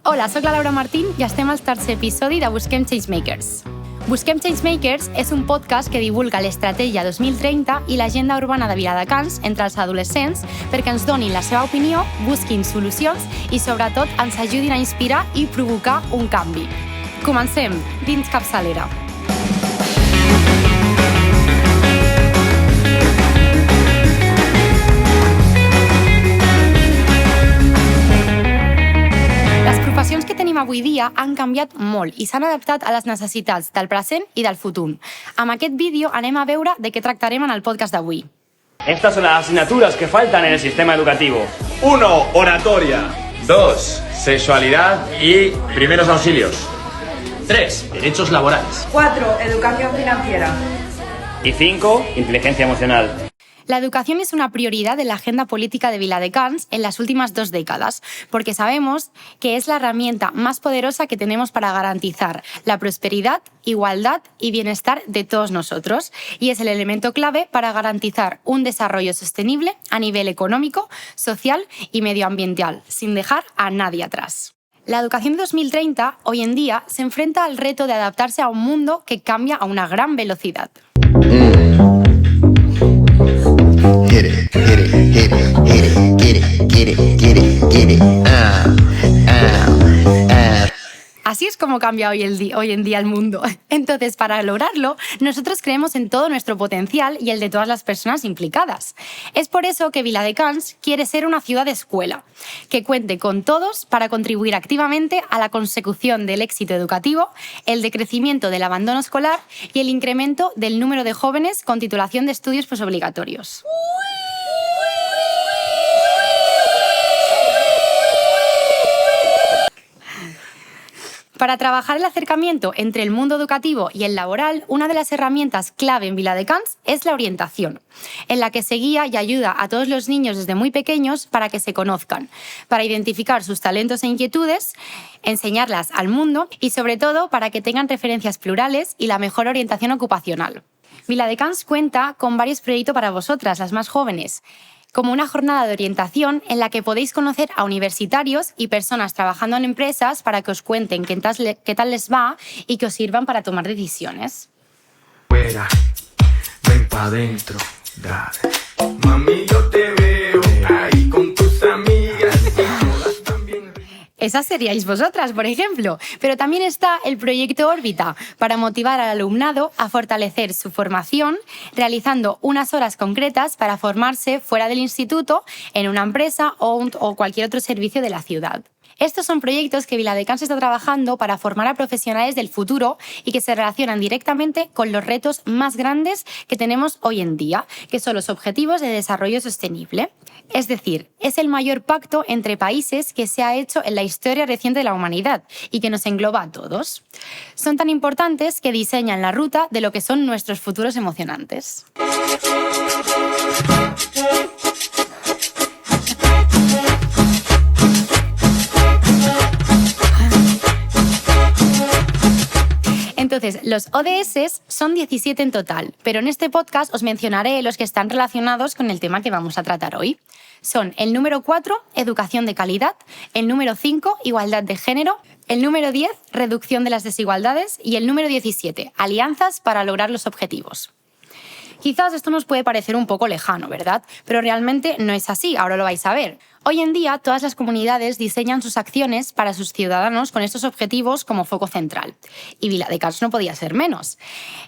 Hola, soc la Laura Martín i estem al tercer episodi de Busquem Changemakers. Busquem Changemakers és un podcast que divulga l'Estratègia 2030 i l'agenda urbana de Viladecans entre els adolescents perquè ens donin la seva opinió, busquin solucions i, sobretot, ens ajudin a inspirar i provocar un canvi. Comencem dins capçalera. Les professions que tenim avui dia han canviat molt i s'han adaptat a les necessitats del present i del futur. Amb aquest vídeo anem a veure de què tractarem en el podcast d'avui. Estas son las asignaturas que faltan en el sistema educativo. 1. Oratoria. 2. Sexualidad y primeros auxilios. 3. Derechos laborales. 4. Educación financiera. Y 5. Inteligencia emocional. La educación es una prioridad de la agenda política de Viladecans en las últimas 2 décadas, porque sabemos que es la herramienta más poderosa que tenemos para garantizar la prosperidad, igualdad y bienestar de todos nosotros, y es el elemento clave para garantizar un desarrollo sostenible a nivel económico, social y medioambiental, sin dejar a nadie atrás. La educación de 2030, hoy en día, se enfrenta al reto de adaptarse a un mundo que cambia a una gran velocidad. Hit it, hit it, hit it, hit it, get it, get it, get it, get it. Así es como cambia hoy en día el mundo. Entonces, para lograrlo, nosotros creemos en todo nuestro potencial y el de todas las personas implicadas. Es por eso que Viladecans quiere ser una ciudad escuela, que cuente con todos para contribuir activamente a la consecución del éxito educativo, el decrecimiento del abandono escolar y el incremento del número de jóvenes con titulación de estudios posobligatorios. Para trabajar el acercamiento entre el mundo educativo y el laboral, una de las herramientas clave en Viladecans es la orientación, en la que se guía y ayuda a todos los niños desde muy pequeños para que se conozcan, para identificar sus talentos e inquietudes, enseñarlas al mundo y, sobre todo, para que tengan referencias plurales y la mejor orientación ocupacional. Viladecans cuenta con varios proyectos para vosotras, las más jóvenes, como una jornada de orientación en la que podéis conocer a universitarios y personas trabajando en empresas para que os cuenten qué tal les va y que os sirvan para tomar decisiones. Fuera, ven pa' dentro, dale. Mami, yo te veo ahí con tus amigas y todas también. Esas seríais vosotras, por ejemplo. Pero también está el proyecto Órbita, para motivar al alumnado a fortalecer su formación, realizando unas horas concretas para formarse fuera del instituto, en una empresa o cualquier otro servicio de la ciudad. Estos son proyectos que Viladecans está trabajando para formar a profesionales del futuro y que se relacionan directamente con los retos más grandes que tenemos hoy en día, que son los Objetivos de Desarrollo Sostenible. Es decir, es el mayor pacto entre países que se ha hecho en la historia reciente de la humanidad y que nos engloba a todos. Son tan importantes que diseñan la ruta de lo que son nuestros futuros emocionantes. Entonces, los ODS son 17 en total, pero en este podcast os mencionaré los que están relacionados con el tema que vamos a tratar hoy. Son el número 4, educación de calidad, el número 5, igualdad de género, el número 10, reducción de las desigualdades y el número 17, alianzas para lograr los objetivos. Quizás esto nos puede parecer un poco lejano, ¿verdad? Pero realmente no es así, ahora lo vais a ver. Hoy en día, todas las comunidades diseñan sus acciones para sus ciudadanos con estos objetivos como foco central. Y Viladecans no podía ser menos.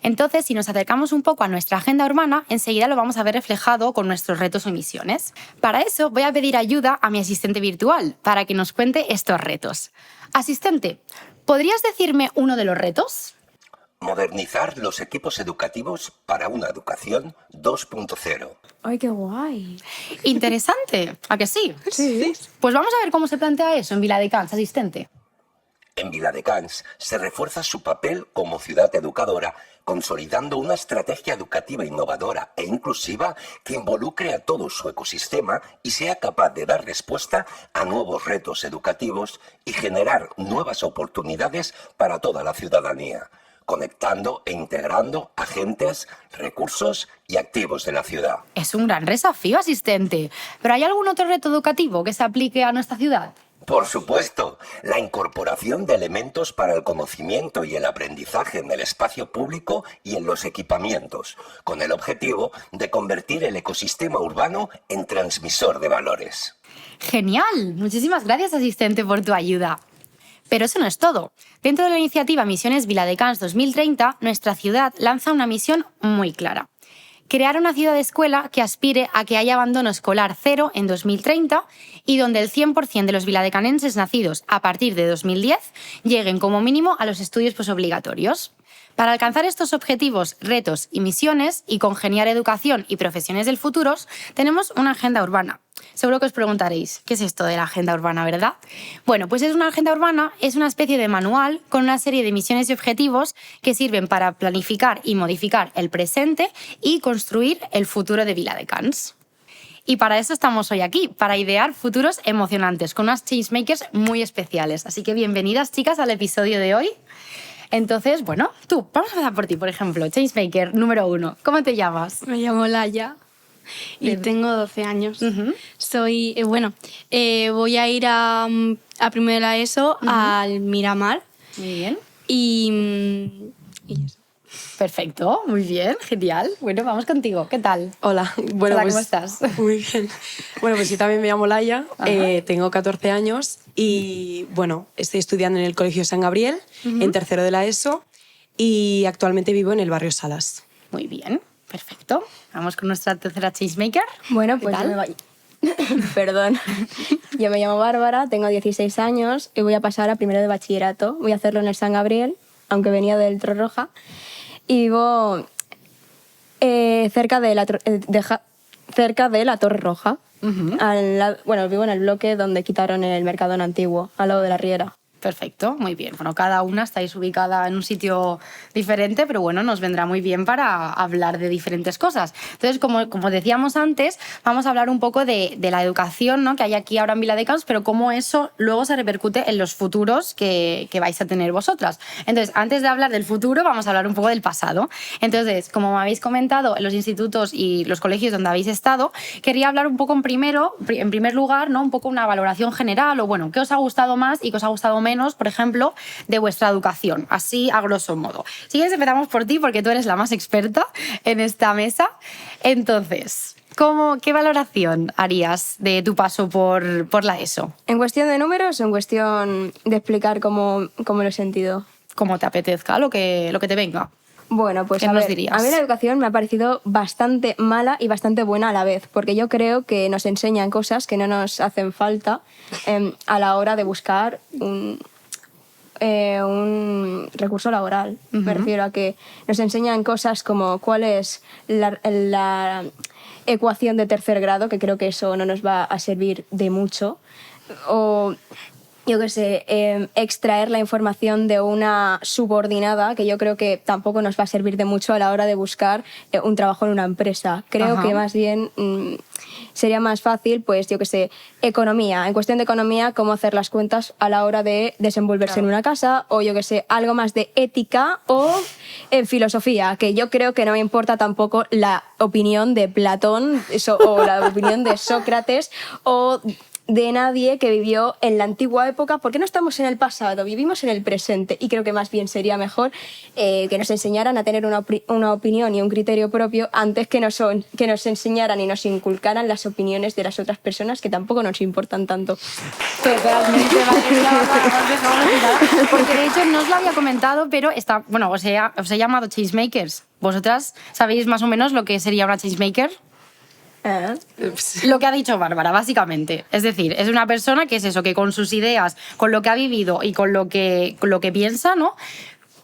Entonces, si nos acercamos un poco a nuestra agenda urbana, enseguida lo vamos a ver reflejado con nuestros retos o misiones. Para eso, voy a pedir ayuda a mi asistente virtual, para que nos cuente estos retos. Asistente, ¿podrías decirme uno de los retos? Modernizar los equipos educativos para una educación 2.0. ¡Ay, qué guay! Interesante, ¿a que sí? Sí. Pues vamos a ver cómo se plantea eso en Viladecans, asistente. En Viladecans se refuerza su papel como ciudad educadora, consolidando una estrategia educativa innovadora e inclusiva que involucre a todo su ecosistema y sea capaz de dar respuesta a nuevos retos educativos y generar nuevas oportunidades para toda la ciudadanía, conectando e integrando agentes, recursos y activos de la ciudad. Es un gran desafío, asistente. ¿Pero hay algún otro reto educativo que se aplique a nuestra ciudad? Por supuesto, la incorporación de elementos para el conocimiento y el aprendizaje en el espacio público y en los equipamientos, con el objetivo de convertir el ecosistema urbano en transmisor de valores. ¡Genial! Muchísimas gracias, asistente, por tu ayuda. Pero eso no es todo. Dentro de la iniciativa Misiones Viladecans 2030, nuestra ciudad lanza una misión muy clara: crear una ciudad-escuela que aspire a que haya abandono escolar cero en 2030 y donde el 100% de los viladecanenses nacidos a partir de 2010 lleguen como mínimo a los estudios posobligatorios. Para alcanzar estos objetivos, retos y misiones y congeniar educación y profesiones del futuro, tenemos una agenda urbana. Seguro que os preguntaréis, ¿qué es esto de la agenda urbana, verdad? Bueno, pues una agenda urbana es una especie de manual con una serie de misiones y objetivos que sirven para planificar y modificar el presente y construir el futuro de Viladecans. Y para eso estamos hoy aquí, para idear futuros emocionantes, con unas changemakers muy especiales. Así que bienvenidas, chicas, al episodio de hoy. Entonces, bueno, tú, vamos a empezar por ti, por ejemplo, changemaker número 1. ¿Cómo te llamas? Me llamo Laia y tengo 12 años. Soy, voy a ir a primero de la ESO al Miramar. Muy bien. Y eso. Perfecto, muy bien, genial. Bueno, vamos contigo, ¿qué tal? Hola, bueno, Hola, pues, ¿cómo estás? Muy bien. Bueno, pues yo también me llamo Laia, tengo 14 años y, bueno, estoy estudiando en el Colegio San Gabriel, en tercero de la ESO, y actualmente vivo en el barrio Salas. Muy bien, perfecto. Vamos con nuestra tercera changemaker. Bueno, ¿Qué pues tal? yo me voy. Perdón. Yo me llamo Bárbara, tengo 16 años y voy a pasar a primero de bachillerato. Voy a hacerlo en el San Gabriel, aunque venía del Torroja. Y vivo cerca de la Torre Roja. Bueno, vivo en el bloque donde quitaron el Mercadona antiguo, al lado de la Riera. Perfecto, muy bien. Bueno, cada una estáis ubicada en un sitio diferente, pero bueno, nos vendrá muy bien para hablar de diferentes cosas. Entonces, como decíamos antes, vamos a hablar un poco de la educación, ¿no?, que hay aquí ahora en Viladecans, pero cómo eso luego se repercute en los futuros que vais a tener vosotras. Entonces, antes de hablar del futuro, vamos a hablar un poco del pasado. Entonces, como me habéis comentado, en los institutos y los colegios donde habéis estado, quería hablar un poco en primer lugar, ¿no?, un poco una valoración general, o bueno, qué os ha gustado más y qué os ha gustado menos, por ejemplo, de vuestra educación, así a grosso modo. Si quieres, empezamos por ti, porque tú eres la más experta en esta mesa. Entonces, ¿qué valoración harías de tu paso por la ESO? ¿En cuestión de números o en cuestión de explicar cómo lo he sentido? Como te apetezca, lo que te venga. Bueno, pues ¿Qué a nos ver, dirías? a mí la educación me ha parecido bastante mala y bastante buena a la vez, porque yo creo que nos enseñan cosas que no nos hacen falta a la hora de buscar un recurso laboral. Me refiero a que nos enseñan cosas como cuál es la ecuación de tercer grado, que creo que eso no nos va a servir de mucho, o yo qué sé, extraer la información de una subordinada, que yo creo que tampoco nos va a servir de mucho a la hora de buscar un trabajo en una empresa. Creo que más bien sería más fácil, pues yo qué sé, economía. En cuestión de economía, cómo hacer las cuentas a la hora de desenvolverse en una casa, o yo qué sé, algo más de ética o en filosofía, que yo creo que no me importa tampoco la opinión de Platón o la opinión de Sócrates o de nadie que vivió en la antigua época, porque no estamos en el pasado, vivimos en el presente, y creo que más bien sería mejor que nos enseñaran a tener una opinión y un criterio propio antes que nos enseñaran y nos inculcaran las opiniones de las otras personas, que tampoco nos importan tanto. Totalmente, porque de hecho no os lo había comentado, pero os he llamado changemakers. ¿Vosotras sabéis más o menos lo que sería una changemaker? Lo que ha dicho Bárbara, básicamente. Es decir, es una persona que es eso, que con sus ideas, con lo que ha vivido y con lo que piensa, ¿no?,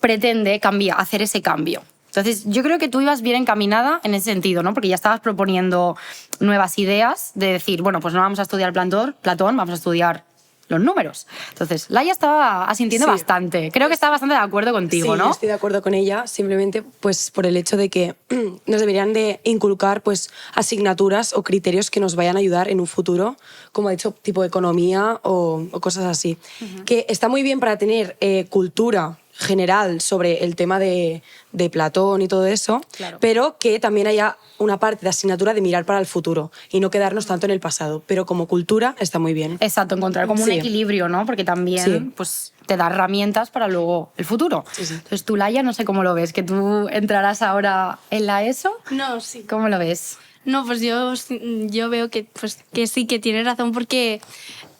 pretende hacer ese cambio. Entonces, yo creo que tú ibas bien encaminada en ese sentido, ¿no?, porque ya estabas proponiendo nuevas ideas de decir, bueno, pues no vamos a estudiar Platón, vamos a estudiar los números. Entonces, Laia estaba asintiendo bastante. Creo que está bastante de acuerdo contigo, sí, ¿no? Sí, estoy de acuerdo con ella, simplemente pues por el hecho de que nos deberían de inculcar pues asignaturas o criterios que nos vayan a ayudar en un futuro, como ha dicho, tipo economía o cosas así. Que está muy bien para tener cultura, general sobre el tema de Platón y todo eso, pero que también haya una parte de asignatura de mirar para el futuro y no quedarnos tanto en el pasado. Pero como cultura está muy bien. Exacto, encontrar como un equilibrio, ¿no? Porque también pues, te da herramientas para luego el futuro. Entonces tú, Laia, no sé cómo lo ves, que tú entrarás ahora en la ESO. No, sí. ¿Cómo lo ves? No, pues yo veo que sí, que tiene razón porque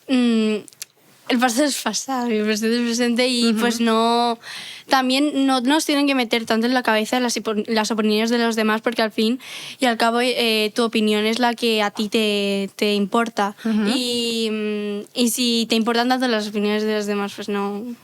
el pasado es pasado y el presente es presente y pues no... También no nos tienen que meter tanto en la cabeza las opiniones de los demás porque al fin y al cabo tu opinión es la que a ti te importa. Y si te importan tanto las opiniones de los demás, pues no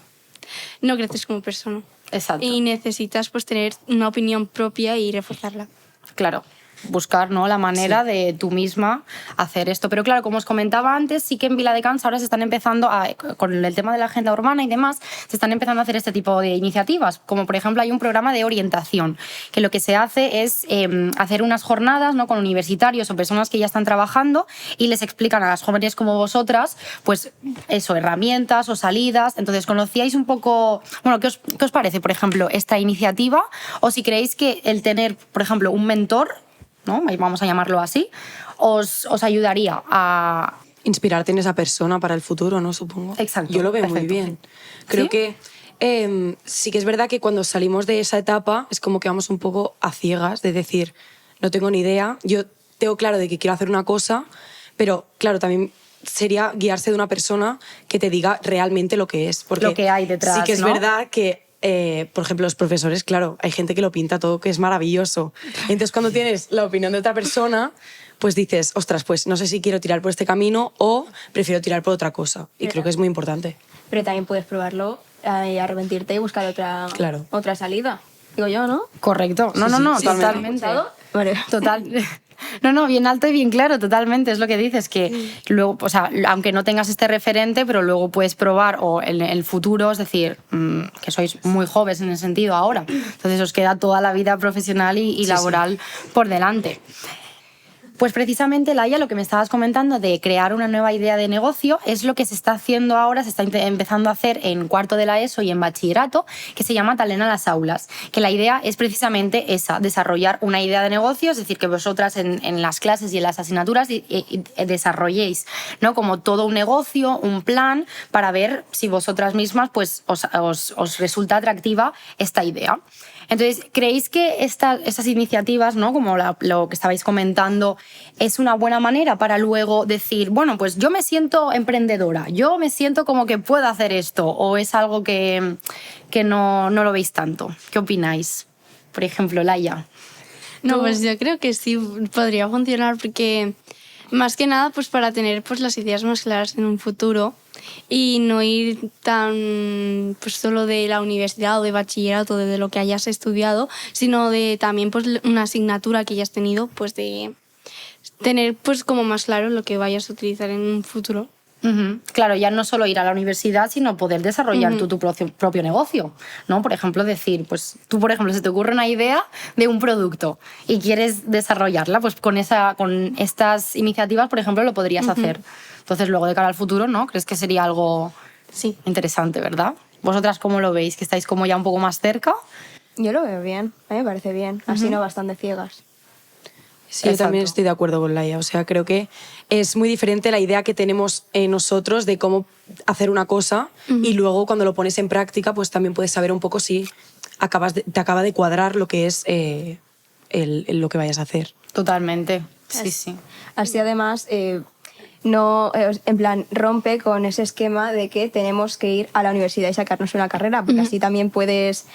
creces como persona. Exacto. Y necesitas pues tener una opinión propia y reforzarla. Claro. Buscar, ¿no?, la manera de tú misma hacer esto. Pero claro, como os comentaba antes, sí que en Viladecans ahora se están empezando, con el tema de la agenda urbana y demás, se están empezando a hacer este tipo de iniciativas. Como por ejemplo hay un programa de orientación, que lo que se hace es hacer unas jornadas, ¿no?, con universitarios o personas que ya están trabajando y les explican a las jóvenes como vosotras, pues eso, herramientas o salidas. Entonces, ¿conocíais un poco, bueno, qué os parece, por ejemplo, esta iniciativa? O si creéis que el tener, por ejemplo, un mentor, ¿no?, vamos a llamarlo así, os ayudaría a... Inspirarte en esa persona para el futuro, ¿no? Supongo. Exacto. Yo lo veo muy bien. Creo que sí que es verdad que cuando salimos de esa etapa es como que vamos un poco a ciegas de decir, no tengo ni idea, yo tengo claro de que quiero hacer una cosa, pero claro, también sería guiarse de una persona que te diga realmente lo que es. Porque lo que hay detrás, sí que es ¿no? verdad que por ejemplo, los profesores, claro, hay gente que lo pinta todo, que es maravilloso. Entonces, cuando tienes la opinión de otra persona, pues dices, ostras, pues no sé si quiero tirar por este camino o prefiero tirar por otra cosa. Y creo que es muy importante. Pero también puedes probarlo y arrepentirte y buscar otra salida. Digo yo, ¿no? Correcto. No, totalmente. Vale. Total. No, bien alto y bien claro, totalmente. Es lo que dices, que luego, o sea, aunque no tengas este referente, pero luego puedes probar o en el futuro, es decir, que sois muy jóvenes en ese sentido ahora. Entonces os queda toda la vida profesional y laboral por delante. Pues precisamente, Laia, lo que me estabas comentando de crear una nueva idea de negocio es lo que se está haciendo ahora, se está empezando a hacer en cuarto de la ESO y en bachillerato, que se llama Talent a las aulas. Que la idea es precisamente esa, desarrollar una idea de negocio, es decir, que vosotras en las clases y en las asignaturas desarrolléis, ¿no?, como todo un negocio, un plan, para ver si vosotras mismas pues, os resulta atractiva esta idea. Entonces, ¿creéis que estas iniciativas, ¿no?, como lo que estabais comentando, es una buena manera para luego decir, bueno, pues yo me siento emprendedora, yo me siento como que puedo hacer esto, o es algo que no lo veis tanto? ¿Qué opináis? Por ejemplo, Laia. No, pues yo creo que sí podría funcionar porque más que nada pues para tener pues las ideas más claras en un futuro y no ir tan pues solo de la universidad o de bachillerato, de lo que hayas estudiado, sino de también pues una asignatura que hayas tenido, pues de tener pues como más claro lo que vayas a utilizar en un futuro. Claro, ya no solo ir a la universidad, sino poder desarrollar tu propio negocio, ¿no? Por ejemplo, decir, pues tú, por ejemplo, se te ocurre una idea de un producto y quieres desarrollarla, pues con estas iniciativas, por ejemplo, lo podrías hacer. Entonces, luego de cara al futuro, ¿no? ¿Crees que sería algo interesante, verdad? ¿Vosotras cómo lo veis? ¿Que estáis como ya un poco más cerca? Yo lo veo bien, a mí me parece bien, así no bastante ciegas. Sí, yo también estoy de acuerdo con Laia. O sea, creo que es muy diferente la idea que tenemos nosotros de cómo hacer una cosa y luego cuando lo pones en práctica, pues también puedes saber un poco si te acaba de cuadrar lo que es lo que vayas a hacer. Totalmente, sí. Así además, no, en plan, rompe con ese esquema de que tenemos que ir a la universidad y sacarnos una carrera, porque así también puedes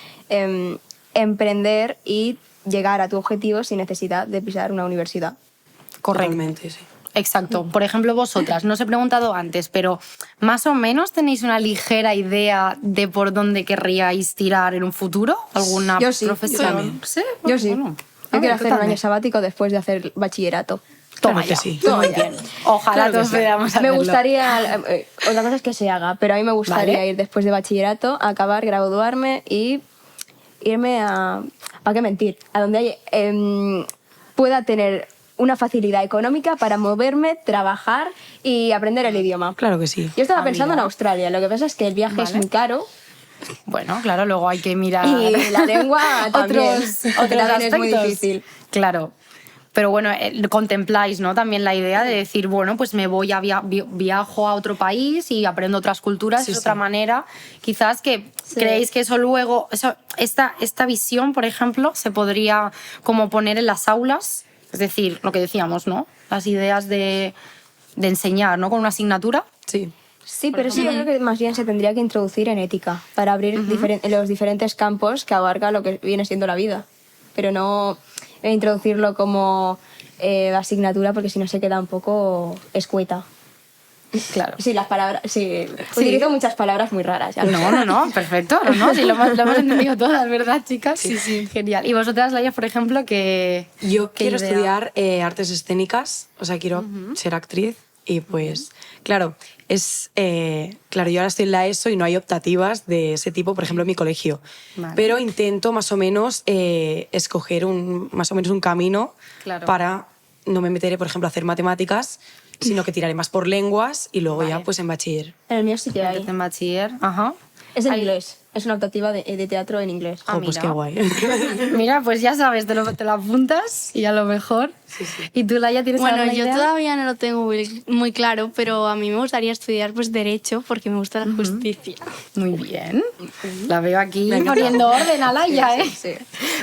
emprender y llegar a tu objetivo sin necesidad de pisar una universidad. Correctamente, sí. Exacto. Por ejemplo, vosotras, no os he preguntado antes, pero ¿más o menos tenéis una ligera idea de por dónde querríais tirar en un futuro? ¿Alguna profesión? ¿Sí? Yo sí. Bueno. Yo quiero hacer un año sabático después de hacer bachillerato. Toma ya. Sí. Muy bien. Ojalá todos pudiéramos hacerlo. Me gustaría, otra cosa es que se haga, pero a mí me gustaría ir después de bachillerato, acabar, graduarme y irme a... ¿Para qué mentir? A donde pueda tener una facilidad económica para moverme, trabajar y aprender el idioma. Claro que sí. Yo estaba pensando en Australia. Lo que pasa es que el viaje es muy caro Bueno, claro, luego hay que mirar Y la lengua también. otros También es muy aspectos. difícil. Claro. Pero bueno, contempláis, ¿no? También la idea de decir, bueno, pues me voy a viajo a otro país y aprendo otras culturas, Sí, es otra sí. manera. Quizás que creéis que eso luego, esta visión, por ejemplo, se podría como poner en las aulas, es decir, lo que decíamos, ¿no? Las ideas de enseñar, ¿no? Con una asignatura. Sí. Sí, pero eso yo creo que más bien se tendría que introducir en ética, para abrir los diferentes campos que abarca lo que viene siendo la vida. Pero no introducirlo como asignatura, porque si no se queda un poco escueta. Claro. Sí, las palabras. Sí, utilizo muchas palabras muy raras. Ya lo sé. No, perfecto. No, sí, lo hemos entendido todas, ¿verdad, chicas? Sí. Genial. ¿Y vosotras, Laia, por ejemplo, qué Yo quiero idea? estudiar artes escénicas, o sea, quiero ser actriz y pues, claro, claro, yo ahora estoy en la ESO y no hay optativas de ese tipo, por ejemplo, en mi colegio. Vale. Pero intento más o menos escoger más o menos un camino Claro. para no me meteré, por ejemplo, a hacer matemáticas, sino que tiraré más por lenguas y luego ya Vale. pues en bachiller. En el mío sí que hay. En bachiller. Ajá. Es en inglés. Es una optativa de teatro en inglés. Ah, Pues mira. qué guay. Mira, pues ya sabes, te lo apuntas y a lo mejor. ¿Y tú, Laia, tienes Bueno, alguna yo idea? todavía no lo tengo muy claro, pero a mí me gustaría estudiar pues Derecho porque me gusta la justicia. Muy bien. La veo aquí poniendo orden a Laia, ¿eh? Sí.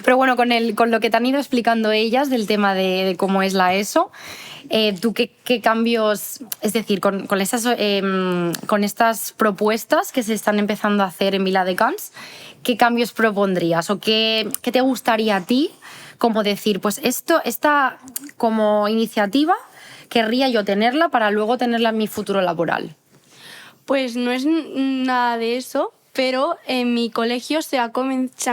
Pero bueno, con lo que te han ido explicando ellas del tema de cómo es la ESO, ¿tú qué cambios, es decir, con estas propuestas que se están empezando a hacer en Viladecans, qué cambios propondrías o qué te gustaría a ti como decir, pues esta como iniciativa querría yo tenerla para luego tenerla en mi futuro laboral? Pues no es nada de eso, pero en mi colegio se han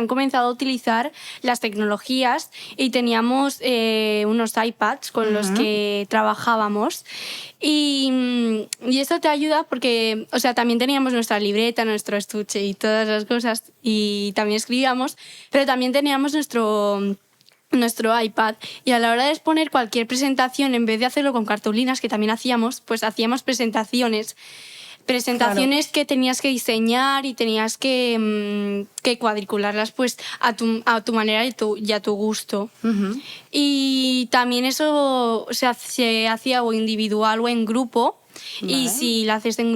comenzado a utilizar las tecnologías y teníamos unos iPads con los que trabajábamos y eso te ayuda porque, o sea, también teníamos nuestra libreta, nuestro estuche y todas las cosas y también escribíamos, pero también teníamos nuestro iPad y a la hora de exponer cualquier presentación, en vez de hacerlo con cartulinas, que también hacíamos, pues hacíamos presentaciones que tenías que diseñar y tenías que cuadricularlas pues a tu manera y a tu gusto. Y también eso se hacía o individual o en grupo. Y si la hacías en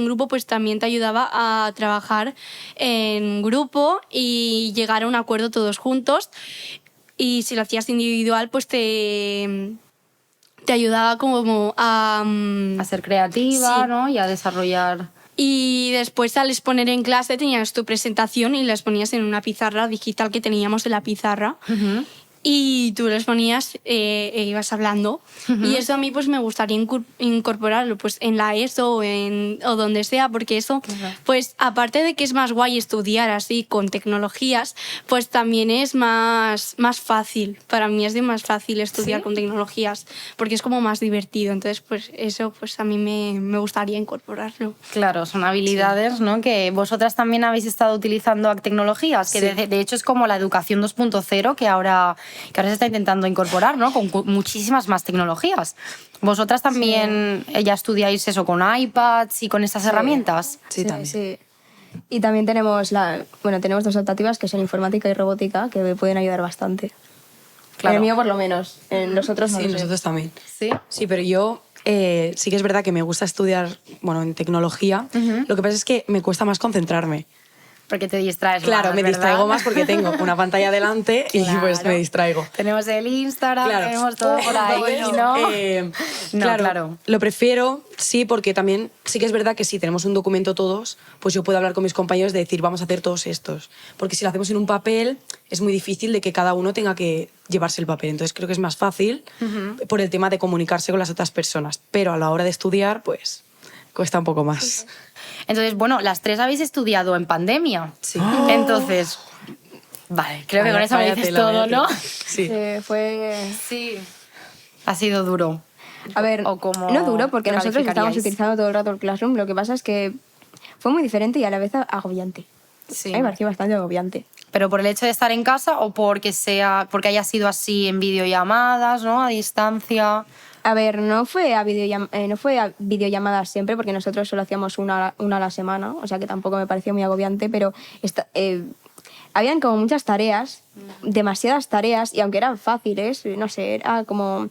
grupo, pues también te ayudaba a trabajar en grupo y llegar a un acuerdo todos juntos. Y si lo hacías individual, pues te ayudaba como a ser creativa, sí. ¿no? Y a desarrollar. Y después al exponer en clase tenías tu presentación y la exponías en una pizarra digital que teníamos en la pizarra. Y tú les ponías e ibas hablando. Y eso a mí pues me gustaría incorporarlo pues en la ESO o donde sea, porque eso, pues aparte de que es más guay estudiar así con tecnologías, pues también es más fácil. Para mí es más fácil estudiar con tecnologías, porque es como más divertido. Entonces pues eso pues a mí me gustaría incorporarlo. Claro, son habilidades, ¿no? Que vosotras también habéis estado utilizando tecnologías, que de hecho es como la educación 2.0 que ahora se está intentando incorporar, ¿no? Con muchísimas más tecnologías. ¿Vosotras también ya estudiáis eso con iPads y con estas herramientas? Sí, también. Sí. Y también tenemos tenemos dos optativas que son informática y robótica, que me pueden ayudar bastante. Claro. En el mío por lo menos, en los otros no Sí, lo sé. nosotros también. Sí. Sí, pero yo sí que es verdad que me gusta estudiar, en tecnología. Lo que pasa es que me cuesta más concentrarme. Porque te distraes Claro, más, me ¿verdad? distraigo más porque tengo una pantalla delante y pues me distraigo. Tenemos el Instagram, Claro. tenemos todo por ahí, ¿no? No, claro. Lo prefiero, sí, porque también sí que es verdad que si tenemos un documento todos, pues yo puedo hablar con mis compañeros de decir, vamos a hacer todos estos. Porque si lo hacemos en un papel, es muy difícil de que cada uno tenga que llevarse el papel. Entonces creo que es más fácil por el tema de comunicarse con las otras personas. Pero a la hora de estudiar, pues cuesta un poco más. Entonces, bueno, las tres habéis estudiado en pandemia. Sí. Entonces, vale, creo que con eso me Vaya dices tela, todo, vaya ¿no? tela. Sí. Fue... Sí. Ha sido duro. A ver, ¿O cómo no duro, porque lo nosotros estábamos calificaríais? utilizando todo el rato el Classroom. Lo que pasa es que fue muy diferente y a la vez agobiante. Sí. A mí me pareció bastante agobiante. Pero por el hecho de estar en casa o porque haya sido así en videollamadas, ¿no? A distancia. A ver, no fue a videollamadas siempre, porque nosotros solo hacíamos una a la semana, o sea que tampoco me pareció muy agobiante, pero habían como muchas tareas, demasiadas tareas, y aunque eran fáciles, no sé, era como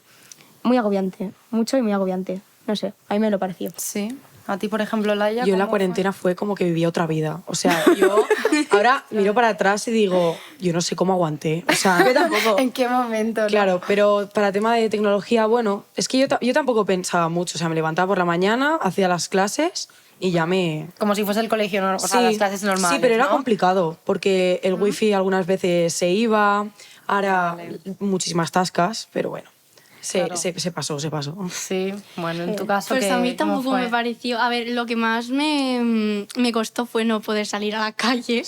muy agobiante, mucho y muy agobiante. No sé, a mí me lo pareció. Sí. A ti, por ejemplo, Laia. Yo en la ¿cómo cuarentena fue como que vivía otra vida. O sea, yo ahora miro para atrás y digo, yo no sé cómo aguanté. O sea, Yo tampoco. ¿En qué momento? ¿no? Claro, pero para tema de tecnología, bueno, es que yo tampoco pensaba mucho. O sea, me levantaba por la mañana, hacía las clases y ya me... Como si fuese el colegio, o sea, las clases normales. Sí, pero era ¿no? complicado porque el wifi algunas veces se iba, ahora muchísimas tascas, pero bueno. Se pasó. Sí, bueno, en tu caso, Pues a mí ¿cómo tampoco fue? me pareció... A ver, lo que más me costó fue no poder salir a la calle,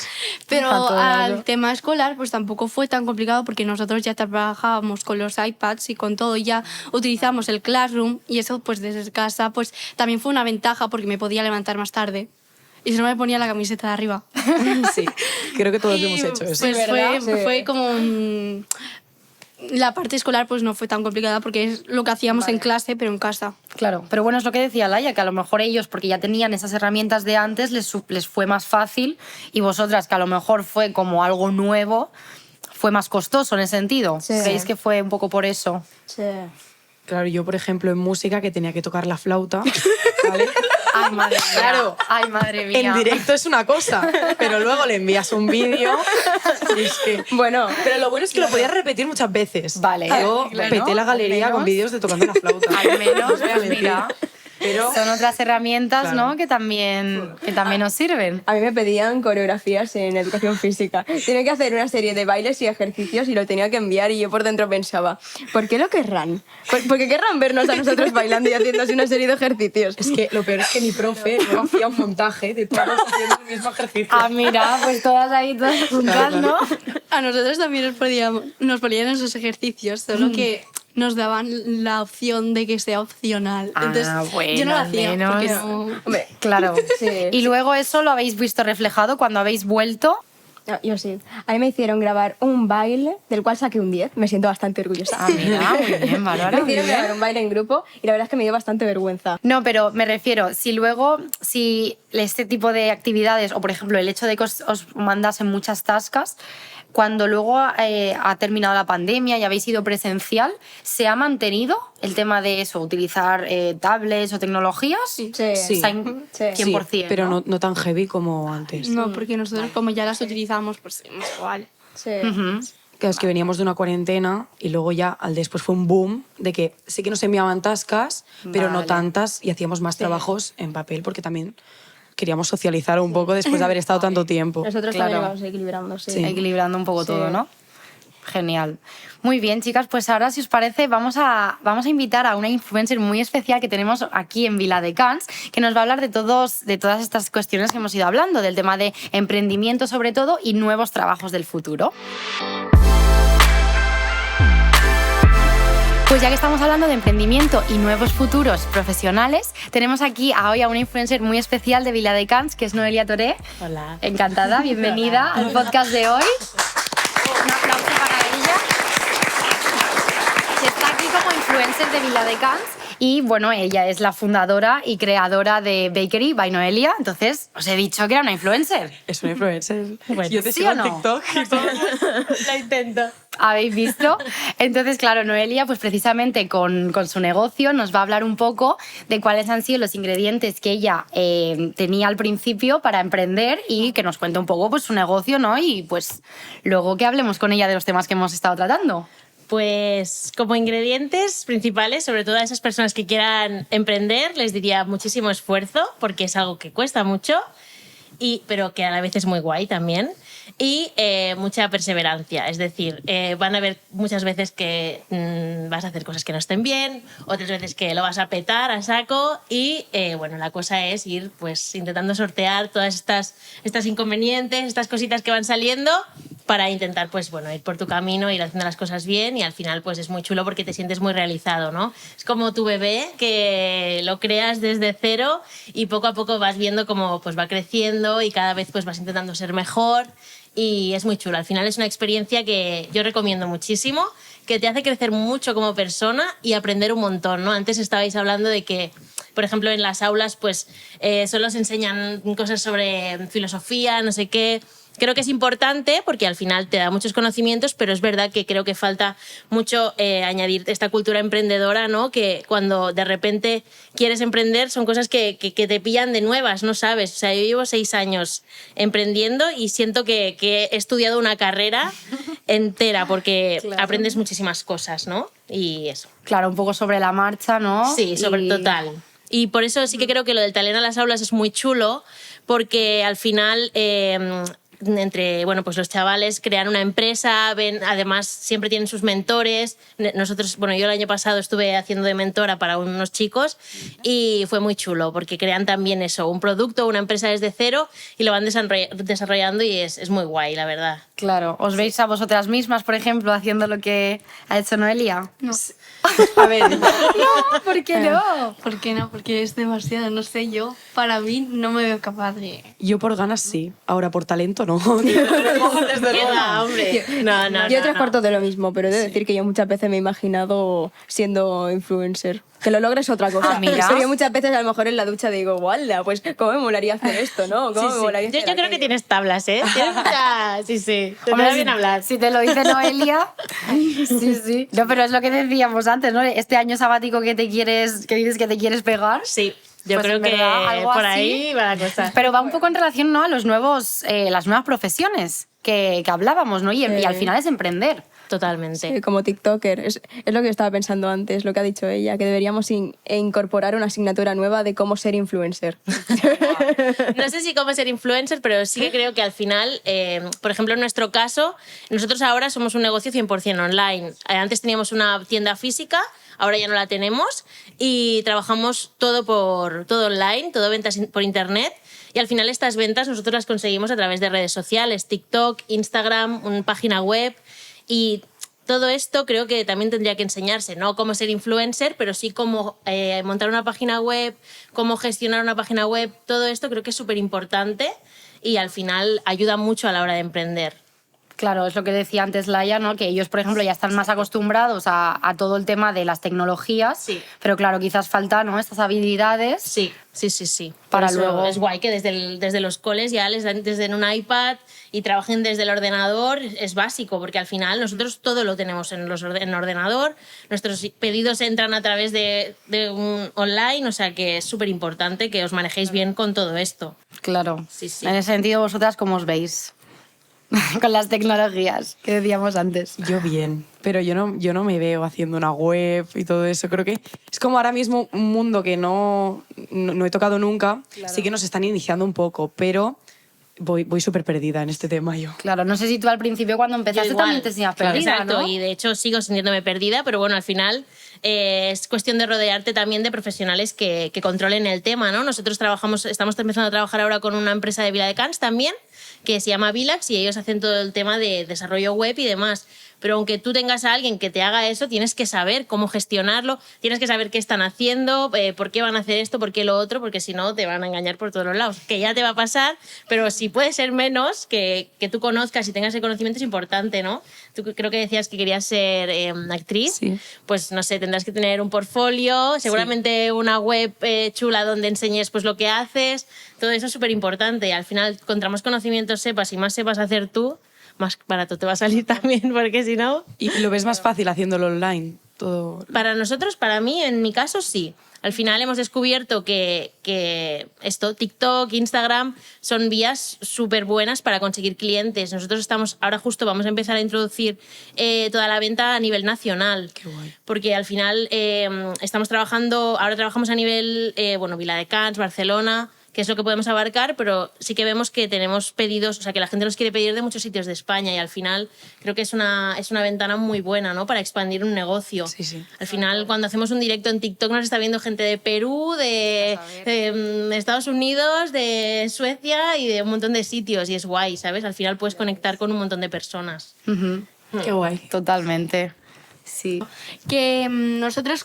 pero al tema escolar pues tampoco fue tan complicado porque nosotros ya trabajábamos con los iPads y con todo, ya utilizamos el Classroom y eso pues desde casa pues también fue una ventaja porque me podía levantar más tarde. Y si no me ponía la camiseta de arriba. Sí, creo que todos lo hemos hecho eso. Pues fue como... La parte escolar pues no fue tan complicada porque es lo que hacíamos en clase, pero en casa. Claro, pero bueno, es lo que decía Laia, que a lo mejor ellos, porque ya tenían esas herramientas de antes, les fue más fácil, y vosotras, que a lo mejor fue como algo nuevo, fue más costoso en ese sentido. Sí. ¿Creéis que fue un poco por eso? Sí. Claro, yo, por ejemplo, en música, que tenía que tocar la flauta, ¿vale? Ay, madre mía. Claro. Ay, madre mía. En directo es una cosa, pero luego le envías un vídeo y es que... Bueno, pero lo bueno es que lo podías repetir muchas veces. Vale. Yo Claro, peté la al galería menos. con vídeos de tocando la flauta. Al menos, No voy a pues mentir. mira, Pero... son otras herramientas, Claro. ¿no? que también nos sirven. a mí me pedían coreografías en educación física. Tenía que hacer una serie de bailes y ejercicios y lo tenía que enviar y yo por dentro pensaba, ¿por qué lo querrán? ¿Por qué querrán vernos a nosotros bailando y haciendo así una serie de ejercicios? Es que lo peor es que mi profe no hacía un montaje de todos haciendo el mismo ejercicio. Ah, mira, pues todas ahí, todas juntas, ¿no? A nosotros también nos ponían esos ejercicios, solo que nos daban la opción de que sea opcional. Entonces, bueno, yo no lo al hacía menos. porque no... Hombre, Claro. Sí. Y luego eso lo habéis visto reflejado cuando habéis vuelto. no, yo sí. A mí me hicieron grabar un baile del cual saqué un 10. Me siento bastante orgullosa. Ah, mira, muy bien, Bárbara, Me muy hicieron bien. grabar un baile en grupo y la verdad es que me dio bastante vergüenza. No, pero me refiero, si este tipo de actividades, o por ejemplo el hecho de que os mandasen muchas tascas, cuando luego ha terminado la pandemia y habéis ido presencial, ¿se ha mantenido el tema de eso, utilizar tablets o tecnologías? Sí. Está en 100%, Sí, pero ¿no? no tan heavy como antes. No, porque nosotros como ya las utilizamos, pues seguimos igual. Sí. Ujú. Claro, es que veníamos de una cuarentena y luego ya al después fue un boom de que sí que nos enviaban tascas, pero no Vale. tantas, y hacíamos más trabajos en papel porque también queríamos socializar un poco después de haber estado tanto tiempo. Nosotros Claro. también vamos equilibrando, sí. Sí. Equilibrando un poco Sí. todo, ¿no? Genial. Muy bien, chicas, pues ahora, si os parece, vamos a invitar a una influencer muy especial que tenemos aquí en Viladecans, que nos va a hablar de todas estas cuestiones que hemos ido hablando, del tema de emprendimiento sobre todo y nuevos trabajos del futuro. Pues ya que estamos hablando de emprendimiento y nuevos futuros profesionales, tenemos aquí hoy a una influencer muy especial de Viladecans, que es Noelia Toré. Hola. Encantada, bienvenida al podcast de hoy. Un aplauso para ella. Que está aquí como influencer de Viladecans. Y bueno, ella es la fundadora y creadora de Bakery by Noelia. Entonces, os he dicho que era una influencer. Es una influencer. Bueno, Yo te ¿sí sigo o no? en TikTok y todo. La intento. ¿Habéis visto? Entonces, claro, Noelia, pues precisamente con su negocio nos va a hablar un poco de cuáles han sido los ingredientes que ella tenía al principio para emprender y que nos cuente un poco pues, su negocio, ¿no? Y pues luego que hablemos con ella de los temas que hemos estado tratando. Pues como ingredientes principales, sobre todo a esas personas que quieran emprender, les diría muchísimo esfuerzo, porque es algo que cuesta mucho, pero que a la vez es muy guay también. Y mucha perseverancia, es decir, van a haber muchas veces que vas a hacer cosas que no estén bien, otras veces que lo vas a petar a saco y bueno, la cosa es ir pues intentando sortear todas estas inconvenientes, estas cositas que van saliendo para intentar pues bueno, ir por tu camino, ir haciendo las cosas bien y al final pues es muy chulo porque te sientes muy realizado, ¿no? Es como tu bebé que lo creas desde cero y poco a poco vas viendo cómo pues va creciendo y cada vez pues vas intentando ser mejor y es muy chulo. Al final es una experiencia que yo recomiendo muchísimo, que te hace crecer mucho como persona y aprender un montón, ¿no? Antes estabais hablando de que, por ejemplo, en las aulas pues solo se enseñan cosas sobre filosofía, no sé qué. Creo que es importante porque al final te da muchos conocimientos, pero es verdad que creo que falta mucho añadir esta cultura emprendedora, ¿no? Que cuando de repente quieres emprender son cosas que te pillan de nuevas, no sabes. O sea, yo llevo 6 años emprendiendo y siento que he estudiado una carrera entera porque aprendes muchísimas cosas, ¿no? Y eso. Claro, un poco sobre la marcha, ¿no? Sí, total. Y por eso sí que creo que lo del talento a las aulas es muy chulo, porque al final entre pues los chavales crean una empresa, además siempre tienen sus mentores. Nosotros, yo el año pasado estuve haciendo de mentora para unos chicos y fue muy chulo porque crean también eso, un producto, una empresa desde cero y lo van desarrollando y es muy guay, la verdad. Claro. ¿Os veis a vosotras mismas, por ejemplo, haciendo lo que ha hecho Noelia? No. A ver, No, ¿por qué no? ¿Por qué no? Porque es demasiado, no sé, yo para mí no me veo capaz de... yo por ganas sí, ahora por talento no. ¿Qué va, hombre? No. Yo tres cuartos de lo mismo, pero he de decir que yo muchas veces me he imaginado siendo influencer. Que lo logres otra cosa. Mira. Pero yo muchas veces a lo mejor en la ducha digo, guala, pues cómo me molaría hacer esto, ¿no? ¿Cómo me molaría hacer Yo creo que aquello? tienes tablas, ¿eh? Sí. Te Hombre, da bien hablar. Si te lo dice Noelia. Sí. No, pero es lo que decíamos antes, ¿no? Este año sabático que dices que te quieres pegar. Sí. Yo Pues creo en que verdad, algo por así. ahí va la cosa. Pero va un poco en relación, ¿no? A las nuevas profesiones que hablábamos, ¿no? Y al final es emprender. Totalmente. Sí, como TikToker. Es lo que estaba pensando antes, lo que ha dicho ella, que deberíamos incorporar una asignatura nueva de cómo ser influencer. No sé si cómo ser influencer, pero sí que creo que al final, por ejemplo, en nuestro caso, nosotros ahora somos un negocio 100% online. Antes teníamos una tienda física, ahora ya no la tenemos y trabajamos todo online, todo ventas por internet. Y al final estas ventas nosotros las conseguimos a través de redes sociales, TikTok, Instagram, una página web. Y todo esto creo que también tendría que enseñarse, no cómo ser influencer, pero sí cómo montar una página web, cómo gestionar una página web. Todo esto creo que es súper importante y al final ayuda mucho a la hora de emprender. Claro, es lo que decía antes Laia, ¿no? Que ellos, por ejemplo, ya están más acostumbrados a todo el tema de las tecnologías, Sí. pero claro, quizás faltan, ¿no? Estas habilidades. Sí. Para Por eso luego... es guay que desde los coles ya les dan desde un iPad y trabajen desde el ordenador. Es básico, porque al final nosotros todo lo tenemos en el ordenador. Nuestros pedidos entran a través de un online, o sea que es súper importante que os manejéis bien con todo esto. Claro. Sí. En ese sentido, ¿vosotras cómo os veis? Con las tecnologías que decíamos antes. Yo bien, pero yo no me veo haciendo una web y todo eso. Creo que es como ahora mismo un mundo que no he tocado nunca. Claro. Sí que nos están iniciando un poco, pero voy súper perdida en este tema yo. Claro, no sé si tú al principio cuando empezaste Yo igual. también te sentías Claro, perdida, exacto, ¿no? y de hecho sigo sintiéndome perdida, pero bueno, al final es cuestión de rodearte también de profesionales que controlen el tema, ¿no? Nosotros estamos empezando a trabajar ahora con una empresa de Viladecans también, que se llama Vilax, y ellos hacen todo el tema de desarrollo web y demás. Pero aunque tú tengas a alguien que te haga eso, tienes que saber cómo gestionarlo, tienes que saber qué están haciendo, por qué van a hacer esto, por qué lo otro, porque si no te van a engañar por todos los lados. Que ya te va a pasar, pero si puede ser menos, que tú conozcas y tengas el conocimiento es importante, ¿no? Tú creo que decías que querías ser actriz, Sí. pues no sé, tendrás que tener un portfolio, seguramente una web chula donde enseñes pues lo que haces, todo eso es súper importante. Al final, contra más conocimientos sepas y más sepas hacer tú, más barato te va a salir también, porque si no... ¿Y lo ves más fácil haciéndolo online? Todo... Para nosotros, para mí, en mi caso, sí. Al final hemos descubierto que TikTok, Instagram, son vías súper buenas para conseguir clientes. Nosotros ahora justo vamos a empezar a introducir toda la venta a nivel nacional. Qué guay. Porque al final ahora trabajamos a nivel, Viladecans, Barcelona, que es lo que podemos abarcar, pero sí que vemos que tenemos pedidos, o sea, que la gente nos quiere pedir de muchos sitios de España y al final creo que es una ventana muy buena, ¿no? Para expandir un negocio. Sí. Al final, cuando hacemos un directo en TikTok nos está viendo gente de Perú, de Estados Unidos, de Suecia y de un montón de sitios y es guay, ¿sabes? Al final puedes conectar con un montón de personas. Ujú. Qué guay. Totalmente. Sí. Que nosotros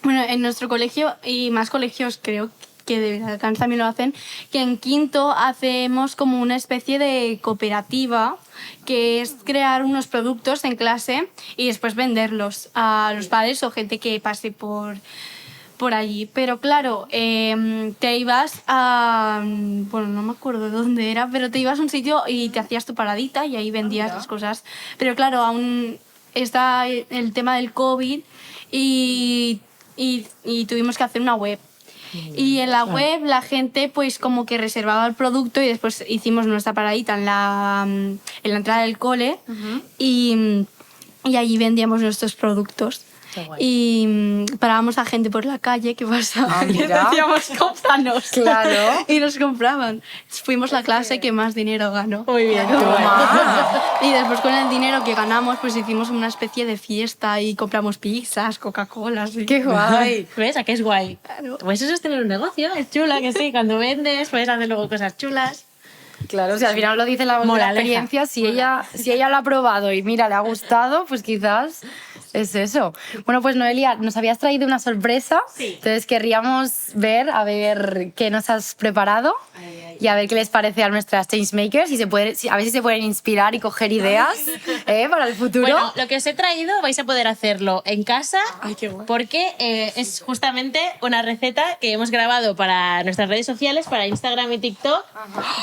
en nuestro colegio y más colegios creo que de Viladecans también lo hacen, que en quinto hacemos como una especie de cooperativa, que es crear unos productos en clase y después venderlos a los padres o gente que pase por allí. Pero claro, te ibas a... Bueno, no me acuerdo dónde era, pero te ibas a un sitio y te hacías tu paradita y ahí vendías las cosas. Pero claro, aún está el tema del COVID y tuvimos que hacer una web. Y en la web la gente pues como que reservaba el producto y después hicimos nuestra paradita en la entrada del cole y allí vendíamos nuestros productos. Y parábamos a gente por la calle que pasaba y decíamos, cómpranos. Claro. Y nos compraban. Fuimos la clase que más dinero ganó. Muy bien. Y después con el dinero que ganamos pues hicimos una especie de fiesta y compramos pizzas, Coca-Cola. ¡Qué guay! ¿Ves? ¿A qué es guay? Claro. Pues eso es tener un negocio. Es chula, que sí. Cuando vendes puedes hacer luego cosas chulas. Claro, si al final lo dice la voz de la experiencia, si ella lo ha probado y mira, le ha gustado, pues quizás es eso. Bueno, pues Noelia, nos habías traído una sorpresa, entonces querríamos ver, a ver qué nos has preparado y a ver qué les parece a nuestras changemakers y a ver si se pueden inspirar y coger ideas para el futuro. Bueno, lo que os he traído vais a poder hacerlo en casa. Ay, qué guay. Porque es justamente una receta que hemos grabado para nuestras redes sociales, para Instagram y TikTok.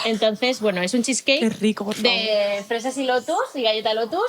Entonces, bueno, es un cheesecake Qué rico, por favor. de fresas y lotus y galleta lotus.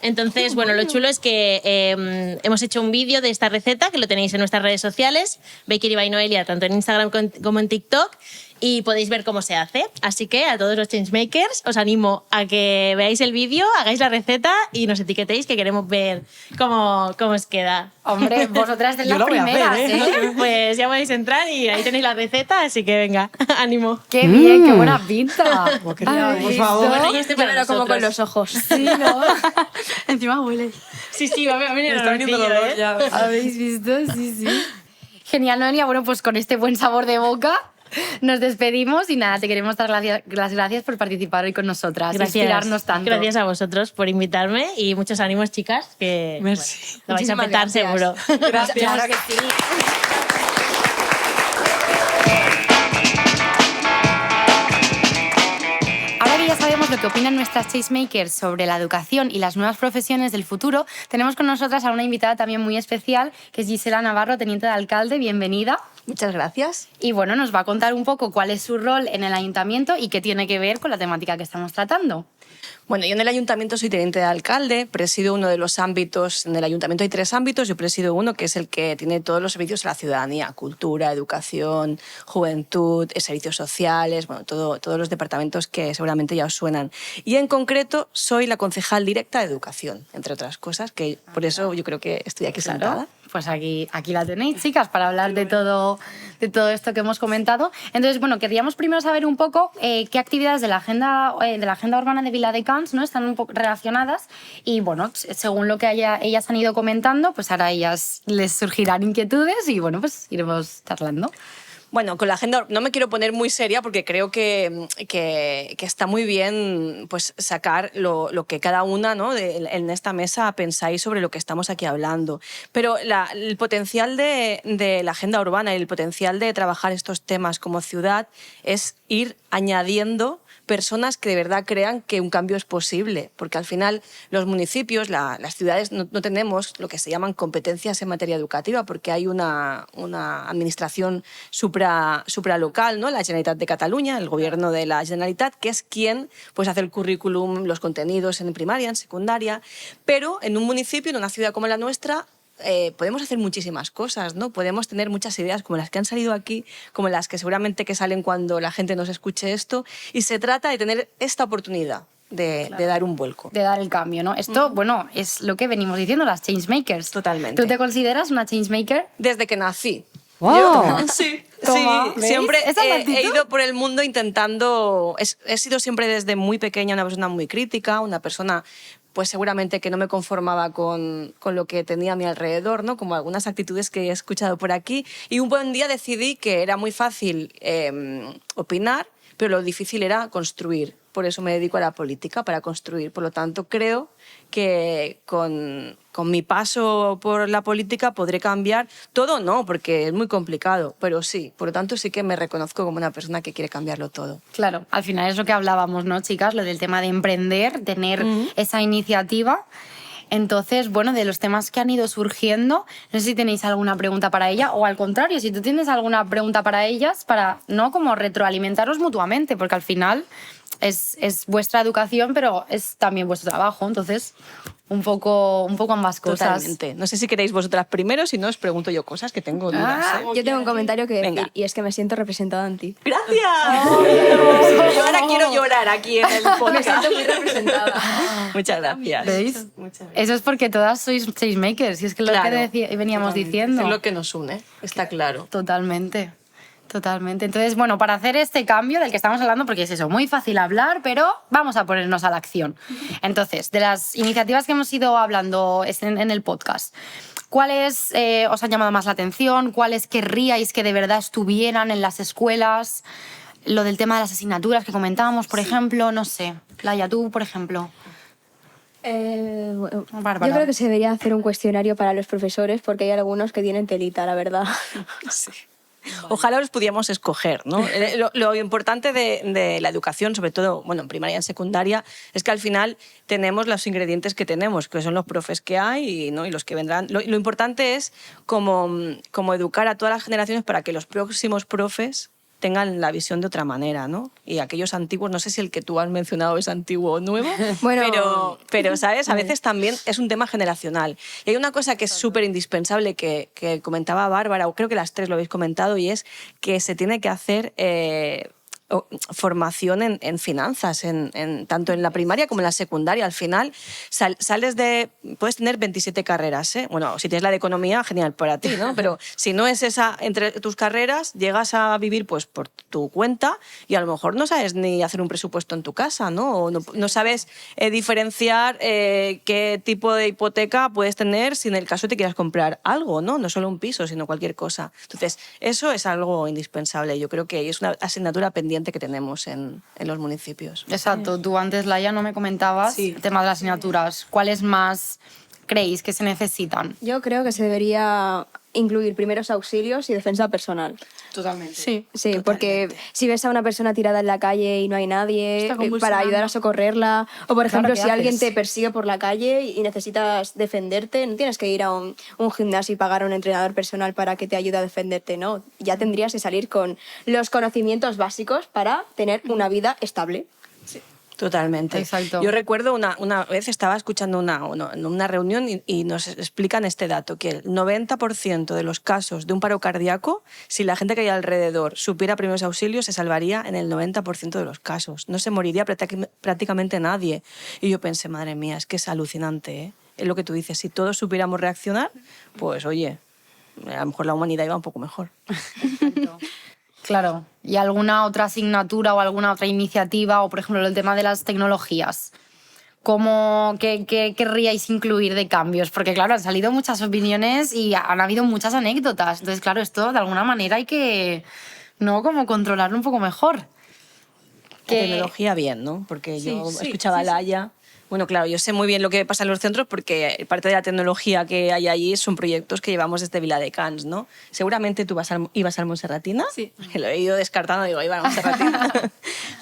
Entonces, bueno, lo chulo es que hemos hecho un vídeo de esta receta que lo tenéis en nuestras redes sociales, Bakery by Noelia, tanto en Instagram como en TikTok, y podéis ver cómo se hace. Así que a todos los changemakers os animo a que veáis el vídeo, hagáis la receta y nos etiquetéis, que queremos ver cómo os queda. Hombre, vosotras de Yo las lo voy a primeras, hacer, Pues ya podéis entrar y ahí tenéis la receta, así que venga, ánimo. ¡Qué bien, qué buena pinta! Por favor. Bueno, y este Yo para me lo como con nosotros. los ojos. Sí, ¿no? Encima huele. Sí, va a venir Me el está viniendo el olorcillo, olor ya. ¿Habéis visto? Sí. Genial, Noelia. Bueno, pues con este buen sabor de boca nos despedimos y nada, te queremos dar las gracias por participar hoy con nosotras, inspirarnos tanto. Gracias a vosotros por invitarme y muchos ánimos, chicas, que Merci. lo vais a Muchísimas petar gracias. seguro. Gracias. Claro que sí. Ahora que ya sabemos lo que opinan nuestras changemakers sobre la educación y las nuevas profesiones del futuro, tenemos con nosotras a una invitada también muy especial, que es Gisela Navarro, teniente de alcalde. Bienvenida. Muchas gracias. Y bueno, nos va a contar un poco cuál es su rol en el ayuntamiento y qué tiene que ver con la temática que estamos tratando. Bueno, yo en el ayuntamiento soy teniente de alcalde, presido uno de los ámbitos. En el ayuntamiento hay 3 ámbitos, yo presido uno que es el que tiene todos los servicios a la ciudadanía: cultura, educación, juventud, servicios sociales, bueno, todos los departamentos que seguramente ya os suenan. Y en concreto soy la concejal directa de educación, entre otras cosas, que por eso yo creo que estoy aquí sentada. Pues aquí la tenéis, chicas, para hablar de todo esto que hemos comentado. Entonces, bueno, queríamos primero saber un poco qué actividades de la agenda urbana de Viladecans, ¿no?, están un poco relacionadas y, bueno, según lo que ellas han ido comentando, pues ahora a ellas les surgirán inquietudes y, bueno, pues iremos charlando. Bueno, con la agenda no me quiero poner muy seria porque creo que está muy bien pues, sacar lo que cada una, ¿no?, en esta mesa pensáis sobre lo que estamos aquí hablando. Pero el potencial de la agenda urbana y el potencial de trabajar estos temas como ciudad es ir añadiendo personas que de verdad crean que un cambio es posible, porque al final los municipios, las ciudades no tenemos lo que se llaman competencias en materia educativa, porque hay una administración supralocal, ¿no?, la Generalitat de Cataluña, el gobierno de la Generalitat, que es quien pues, hace el currículum, los contenidos en primaria, en secundaria, pero en un municipio, en una ciudad como la nuestra, podemos hacer muchísimas cosas, ¿no? Podemos tener muchas ideas como las que han salido aquí, como las que seguramente que salen cuando la gente nos escuche esto, y se trata de tener esta oportunidad de dar un vuelco. De dar el cambio, ¿no? Esto, bueno, es lo que venimos diciendo, las changemakers. Totalmente. ¿Tú te consideras una changemaker? Desde que nací. ¡Wow! Sí, Toma, ¿veis? siempre ¿Esa es la he actitud? ido por el mundo intentando... He sido siempre desde muy pequeña una persona muy crítica, una persona pues seguramente que no me conformaba con lo que tenía a mi alrededor, ¿no?, como algunas actitudes que he escuchado por aquí. Y un buen día decidí que era muy fácil opinar, pero lo difícil era construir. Por eso me dedico a la política, para construir. Por lo tanto, creo que con mi paso por la política podré cambiar todo, no, porque es muy complicado, pero sí. Por lo tanto, sí que me reconozco como una persona que quiere cambiarlo todo. Claro, al final es lo que hablábamos, ¿no, chicas? Lo del tema de emprender, tener esa iniciativa. Entonces, bueno, de los temas que han ido surgiendo, no sé si tenéis alguna pregunta para ella o al contrario, si tú tienes alguna pregunta para ellas, para no como retroalimentaros mutuamente, porque al final es vuestra educación, pero es también vuestro trabajo, entonces un poco ambas cosas. Totalmente. No sé si queréis vosotras primero, si no os pregunto yo cosas que tengo dudas. Yo tengo un comentario que decir, y es que me siento representada en ti. ¡Gracias! Yo ahora quiero llorar aquí en el podcast. Me siento muy representada. Muchas gracias. ¿Veis? Eso es porque todas sois changemakers, y es que lo que veníamos diciendo. Es lo que nos une, está claro. Totalmente. Totalmente. Entonces, bueno, para hacer este cambio del que estamos hablando, porque es eso, muy fácil hablar, pero vamos a ponernos a la acción. Entonces, de las iniciativas que hemos ido hablando en el podcast, ¿cuáles os han llamado más la atención? ¿Cuáles querríais que de verdad estuvieran en las escuelas? Lo del tema de las asignaturas que comentábamos, por ejemplo, no sé. Laia, tú, por ejemplo. Yo creo que se debería hacer un cuestionario para los profesores, porque hay algunos que tienen telita, la verdad. Sí. Ojalá los pudiéramos escoger, ¿no? Lo importante de la educación, sobre todo bueno, en primaria y en secundaria, es que al final tenemos los ingredientes que tenemos, que son los profes que hay, ¿no? Y los que vendrán. Lo importante es como educar a todas las generaciones para que los próximos profes tengan la visión de otra manera, ¿no? Y aquellos antiguos, no sé si el que tú has mencionado es antiguo o nuevo, bueno, pero ¿sabes? A veces también es un tema generacional. Y hay una cosa que es súper indispensable que comentaba Bárbara, o creo que las tres lo habéis comentado, y es que se tiene que hacer formación en finanzas, tanto en la primaria como en la secundaria. Al final puedes tener 27 carreras, ¿eh? Bueno, si tienes la de economía, genial para ti, ¿no? Pero si no es esa entre tus carreras, llegas a vivir pues por tu cuenta y a lo mejor no sabes ni hacer un presupuesto en tu casa, ¿no? O no sabes diferenciar qué tipo de hipoteca puedes tener si en el caso te quieras comprar algo, ¿no? No solo un piso, sino cualquier cosa. Entonces, eso es algo indispensable. Yo creo que es una asignatura pendiente que tenemos en los municipios. Exacto. Tú antes, Laia, no me comentabas el tema de las asignaturas. ¿Cuáles más creéis que se necesitan? Yo creo que se debería incluir primeros auxilios y defensa personal. Totalmente. Sí, porque si ves a una persona tirada en la calle y no hay nadie para ayudar a socorrerla, o por ejemplo, si alguien te persigue por la calle y necesitas defenderte, no tienes que ir a un gimnasio y pagar a un entrenador personal para que te ayude a defenderte, no. Ya tendrías que salir con los conocimientos básicos para tener una vida estable. Sí. Totalmente. Exacto. Yo recuerdo una vez estaba escuchando una reunión y nos explican este dato, que el 90% de los casos de un paro cardíaco, si la gente que hay alrededor supiera primeros auxilios, se salvaría en el 90% de los casos. No se moriría prácticamente nadie. Y yo pensé, madre mía, es que es alucinante, ¿eh? Es lo que tú dices, si todos supiéramos reaccionar, pues oye, a lo mejor la humanidad iba un poco mejor. Exacto. Claro. ¿Y alguna otra asignatura o alguna otra iniciativa? O, por ejemplo, el tema de las tecnologías. ¿Qué querríais incluir de cambios? Porque, claro, han salido muchas opiniones y han habido muchas anécdotas. Entonces, claro, esto de alguna manera hay que, ¿no? Como controlarlo un poco mejor. La tecnología bien, ¿no? Porque yo escuchaba a Laia. Bueno, claro, yo sé muy bien lo que pasa en los centros porque parte de la tecnología que hay allí son proyectos que llevamos desde Viladecans, ¿no? Seguramente tú ibas al Montserratina. Sí. Lo he ido descartando, digo, iba al Montserratina.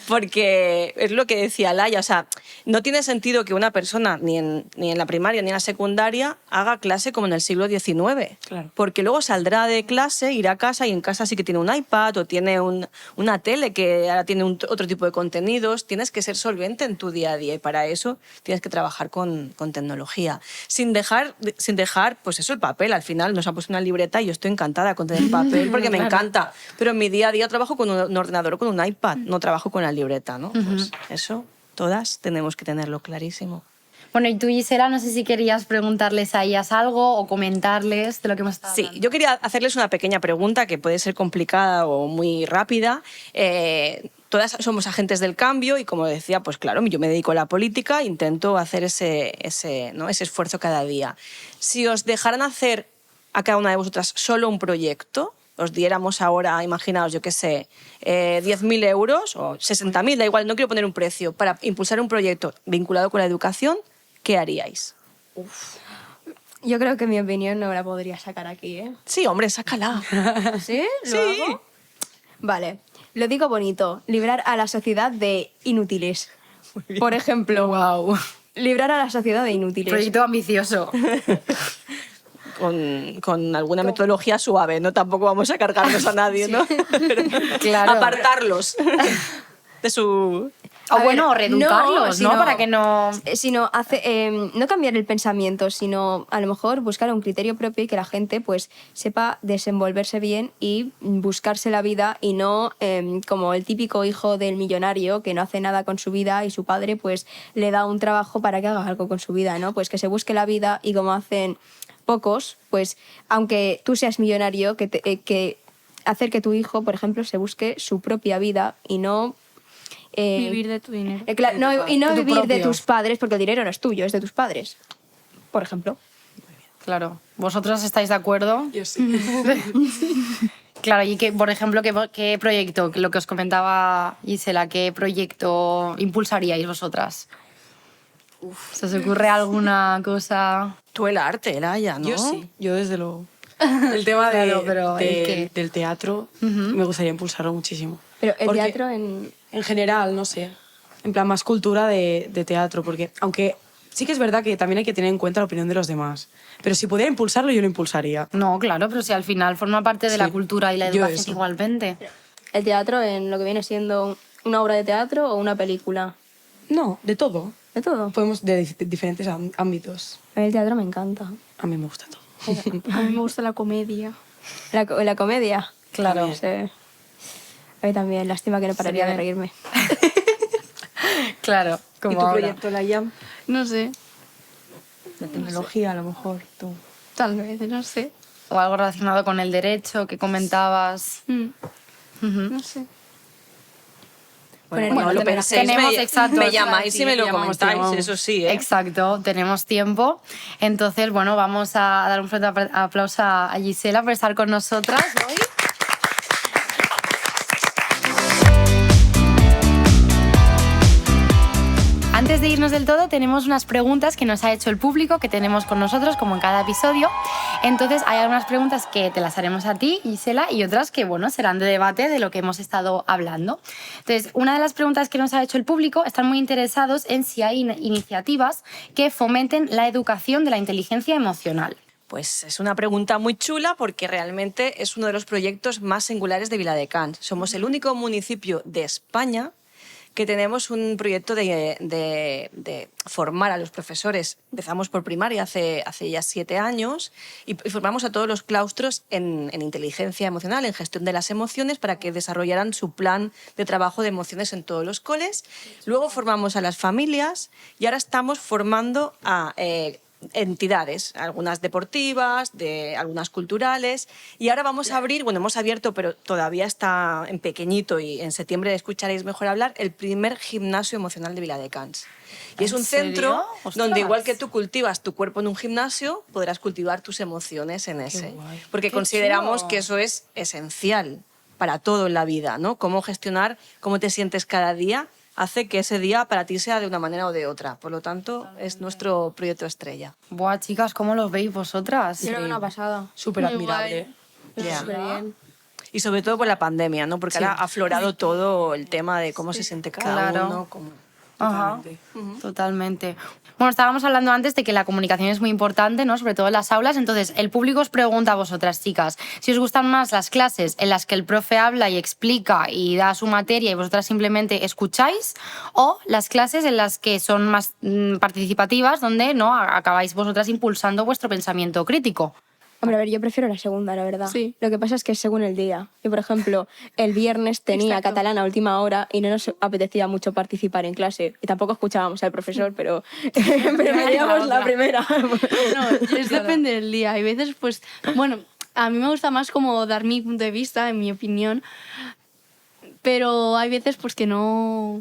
Porque es lo que decía Laia, o sea, no tiene sentido que una persona ni en la primaria ni en la secundaria haga clase como en el siglo XIX. Claro. Porque luego saldrá de clase, irá a casa y en casa sí que tiene un iPad o tiene una tele que ahora tiene otro tipo de contenidos. Tienes que ser solvente en tu día a día y para eso tienes que trabajar con tecnología. Sin dejar, pues eso, el papel. Al final nos ha puesto una libreta y yo estoy encantada con tener papel porque me encanta. Pero en mi día a día trabajo con un ordenador o con un iPad, no trabajo con la libreta, ¿no? Pues eso, todas tenemos que tenerlo clarísimo. Bueno, y tú, Gisela, no sé si querías preguntarles a ellas algo o comentarles de lo que hemos estado hablando. Sí, yo quería hacerles una pequeña pregunta que puede ser complicada o muy rápida. Todas somos agentes del cambio y, como decía, pues claro, yo me dedico a la política e intento hacer ese esfuerzo cada día. Si os dejaran hacer a cada una de vosotras solo un proyecto, os diéramos ahora, imaginaos, yo qué sé, 10.000 euros o 60.000, da igual, no quiero poner un precio, para impulsar un proyecto vinculado con la educación, ¿qué haríais? Yo creo que mi opinión no la podría sacar aquí, ¿eh? Sí, hombre, sácala. ¿Sí? ¿Lo Sí. hago? Vale, lo digo bonito. Librar a la sociedad de inútiles. Por ejemplo. Wow. Librar a la sociedad de inútiles. Proyecto ambicioso. Con alguna metodología suave, ¿no? Tampoco vamos a cargarnos a nadie, ¿no? Pero Claro. apartarlos de su... O bueno, o reeducarlos, ¿no? sino- Para que no... Sino no cambiar el pensamiento, sino a lo mejor buscar un criterio propio y que la gente pues sepa desenvolverse bien y buscarse la vida y no como el típico hijo del millonario que no hace nada con su vida y su padre pues le da un trabajo para que haga algo con su vida, ¿no? Pues que se busque la vida y como hacen pocos, pues aunque tú seas millonario, que hacer que tu hijo, por ejemplo, se busque su propia vida y no... Vivir de tu dinero. y no De tu vivir de propio. tus padres, porque el dinero no es tuyo, es de tus padres. Por ejemplo. Claro. ¿Vosotros estáis de acuerdo? Yo sí. Claro, y que, por ejemplo, ¿qué proyecto, lo que os comentaba Gisela, qué proyecto impulsaríais vosotras? ¿Se os ocurre alguna cosa? Tú el arte, Laia, ¿no? Yo sí, yo desde luego. El tema Claro, pero del teatro me gustaría impulsarlo muchísimo. Pero el Porque teatro en... En general, no sé. En plan, más cultura de teatro, porque aunque sí que es verdad que también hay que tener en cuenta la opinión de los demás. Pero si pudiera impulsarlo, yo lo impulsaría. No, claro, pero si al final forma parte de la Sí, cultura y la yo educación eso. igualmente. El teatro en lo que viene siendo una obra de teatro o una película. No, de todo. De todo. Podemos de diferentes ámbitos. El teatro me encanta. A mí me gusta todo. A mí me gusta la comedia. La comedia. Claro. Sí. A mí también. Lástima que no pararía de reírme. Claro, como ¿Y tu ahora. proyecto, Laia? No sé, La tecnología, a lo mejor, tú. tal vez, no sé. O algo relacionado con el derecho que comentabas. No sé. Bueno, lo penséis, tenemos, exacto, me llamáis y me lo llamamos, comentáis, llamamos. eso sí, ¿eh? Exacto, tenemos tiempo. Entonces, bueno, vamos a dar un fuerte aplauso a Gisela por estar con nosotras hoy. Antes de irnos del todo, tenemos unas preguntas que nos ha hecho el público, que tenemos con nosotros, como en cada episodio. Entonces, hay algunas preguntas que te las haremos a ti, Gisela, y otras que, bueno, serán de debate de lo que hemos estado hablando. Entonces, una de las preguntas que nos ha hecho el público, están muy interesados en si hay iniciativas que fomenten la educación de la inteligencia emocional. Pues es una pregunta muy chula porque realmente es uno de los proyectos más singulares de Viladecans. Somos el único municipio de España que tenemos un proyecto de formar a los profesores. Empezamos por primaria hace ya 7 años y formamos a todos los claustros en inteligencia emocional, en gestión de las emociones, para que desarrollaran su plan de trabajo de emociones en todos los coles. Luego formamos a las familias y ahora estamos formando a entidades, algunas deportivas, algunas culturales, y ahora vamos a abrir, bueno, hemos abierto, pero todavía está en pequeñito y en septiembre escucharéis mejor hablar, el primer gimnasio emocional de Viladecans. Y es un centro donde, igual que tú cultivas tu cuerpo en un gimnasio, podrás cultivar tus emociones en ese. Porque Qué consideramos chulo. que eso es esencial para todo en la vida, ¿no? Cómo gestionar, cómo te sientes cada día, hace que ese día para ti sea de una manera o de otra. Por lo tanto, es nuestro proyecto estrella. Buah, chicas, ¿cómo los veis vosotras? Yo creo que una pasada. Súper admirable. Ya. Súper bien. Y sobre todo por la pandemia, ¿no? Porque Sí. ahora ha aflorado todo el tema de cómo se siente cada Claro. uno. Cómo... Ajá, totalmente. Bueno, estábamos hablando antes de que la comunicación es muy importante, ¿no? Sobre todo en las aulas. Entonces, el público os pregunta a vosotras, chicas, si os gustan más las clases en las que el profe habla y explica y da su materia y vosotras simplemente escucháis, o las clases en las que son más participativas, donde no acabáis vosotras impulsando vuestro pensamiento crítico. Hombre, a ver, yo prefiero la segunda, la verdad. Sí. Lo que pasa es que es según el día. Yo, por ejemplo, el viernes tenía Exacto. catalán a última hora y no nos apetecía mucho participar en clase. Y tampoco escuchábamos al profesor, pero preferíamos la primera. No, es depende del día. Hay veces, pues, bueno, a mí me gusta más como dar mi punto de vista, en mi opinión, pero hay veces pues que no...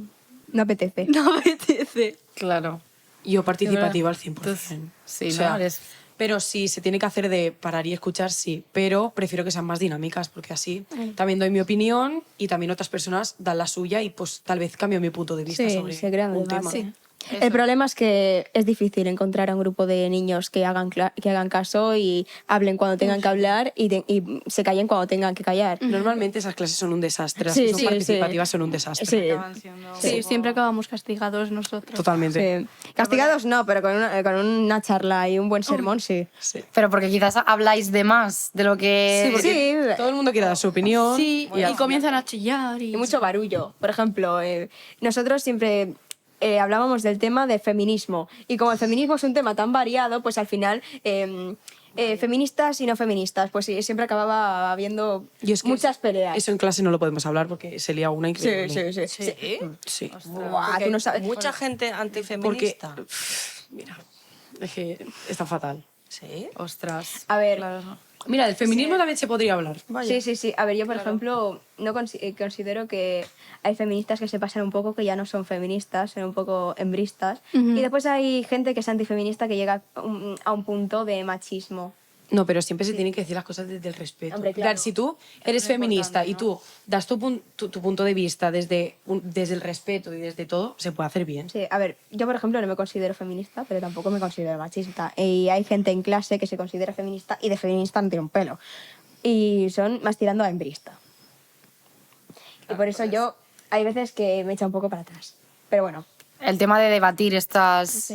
No apetece. No apetece. Claro. Yo participativa al 100%. Sí, O sea, ¿no? Eres Pero si se tiene que hacer de parar y escuchar, sí. Pero prefiero que sean más dinámicas, porque así también doy mi opinión y también otras personas dan la suya y pues tal vez cambio mi punto de vista sobre se crean un debates. tema. El problema es que es difícil encontrar a un grupo de niños que hagan caso y hablen cuando tengan que hablar y se callen cuando tengan que callar. Normalmente esas clases son un desastre, las Sí, que son sí, participativas son un desastre. Sí. Siempre acabamos castigados nosotros. Totalmente. Sí. Castigados no, pero con una charla y un buen sermón, sí. Pero porque quizás habláis de más de lo que... Sí, porque todo el mundo quiere dar su opinión. Sí, y comienzan a chillar. Y mucho barullo. Por ejemplo, nosotros siempre hablábamos del tema de feminismo. Y como el feminismo es un tema tan variado, pues al final feministas y no feministas, pues sí, siempre acababa habiendo muchas peleas. Eso en clase no lo podemos hablar porque se lía una increíble. Sí. Sí. Buah, tú no sabes. Mucha gente antifeminista. Mira, es que está fatal. Sí. Ostras. A ver. Mira, del feminismo también se podría hablar. Sí. A ver, yo, por ejemplo, no considero que hay feministas que se pasan un poco, que ya no son feministas, son un poco hembristas. Ujú. Y después hay gente que es antifeminista que llega a un punto de machismo. No, pero siempre se tienen que decir las cosas desde el respeto. Hombre, claro. Si tú eres feminista y tú das tu punto de vista desde el respeto y desde todo, se puede hacer bien. Sí, a ver, yo, por ejemplo, no me considero feminista, pero tampoco me considero machista. Y hay gente en clase que se considera feminista y de feminista no tiene un pelo. Y son más tirando a hembrista. Y por eso yo hay veces que me echa un poco para atrás. Pero bueno. El tema de debatir estas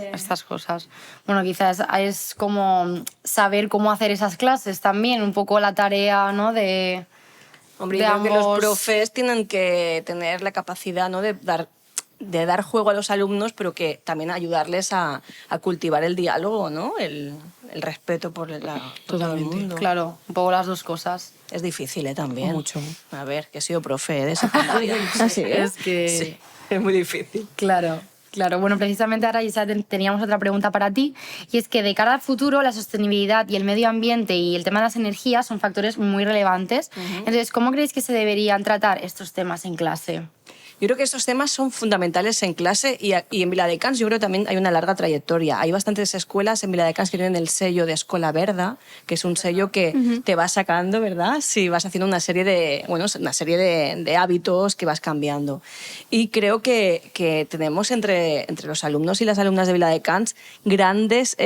cosas. Bueno, quizás es como saber cómo hacer esas clases también, un poco la tarea, ¿no? De... Hombre, de yo creo que los ambos. profes tienen que tener la capacidad, ¿no?, de dar juego a los alumnos, pero que también ayudarles a cultivar el diálogo, ¿no? El respeto por todo el mundo. Claro, un poco las dos cosas. Es difícil, también. Mucho. A ver, que he sido profe de secundaria. Así Es que... Sí, es muy difícil. Claro. Claro, bueno, precisamente ahora ya teníamos otra pregunta para ti, y es que de cara al futuro la sostenibilidad y el medio ambiente y el tema de las energías son factores muy relevantes. Entonces, ¿cómo creéis que se deberían tratar estos temas en clase? Yo creo que estos temas son fundamentales en clase y en Viladecans yo creo que también hay una larga trayectoria. Hay bastantes escuelas en Viladecans que tienen el sello de Escola Verda, que es un sello que te va sacando, ¿verdad? Si vas haciendo una serie de hábitos que vas cambiando. Y creo que tenemos entre los alumnos y las alumnas de Viladecans grandes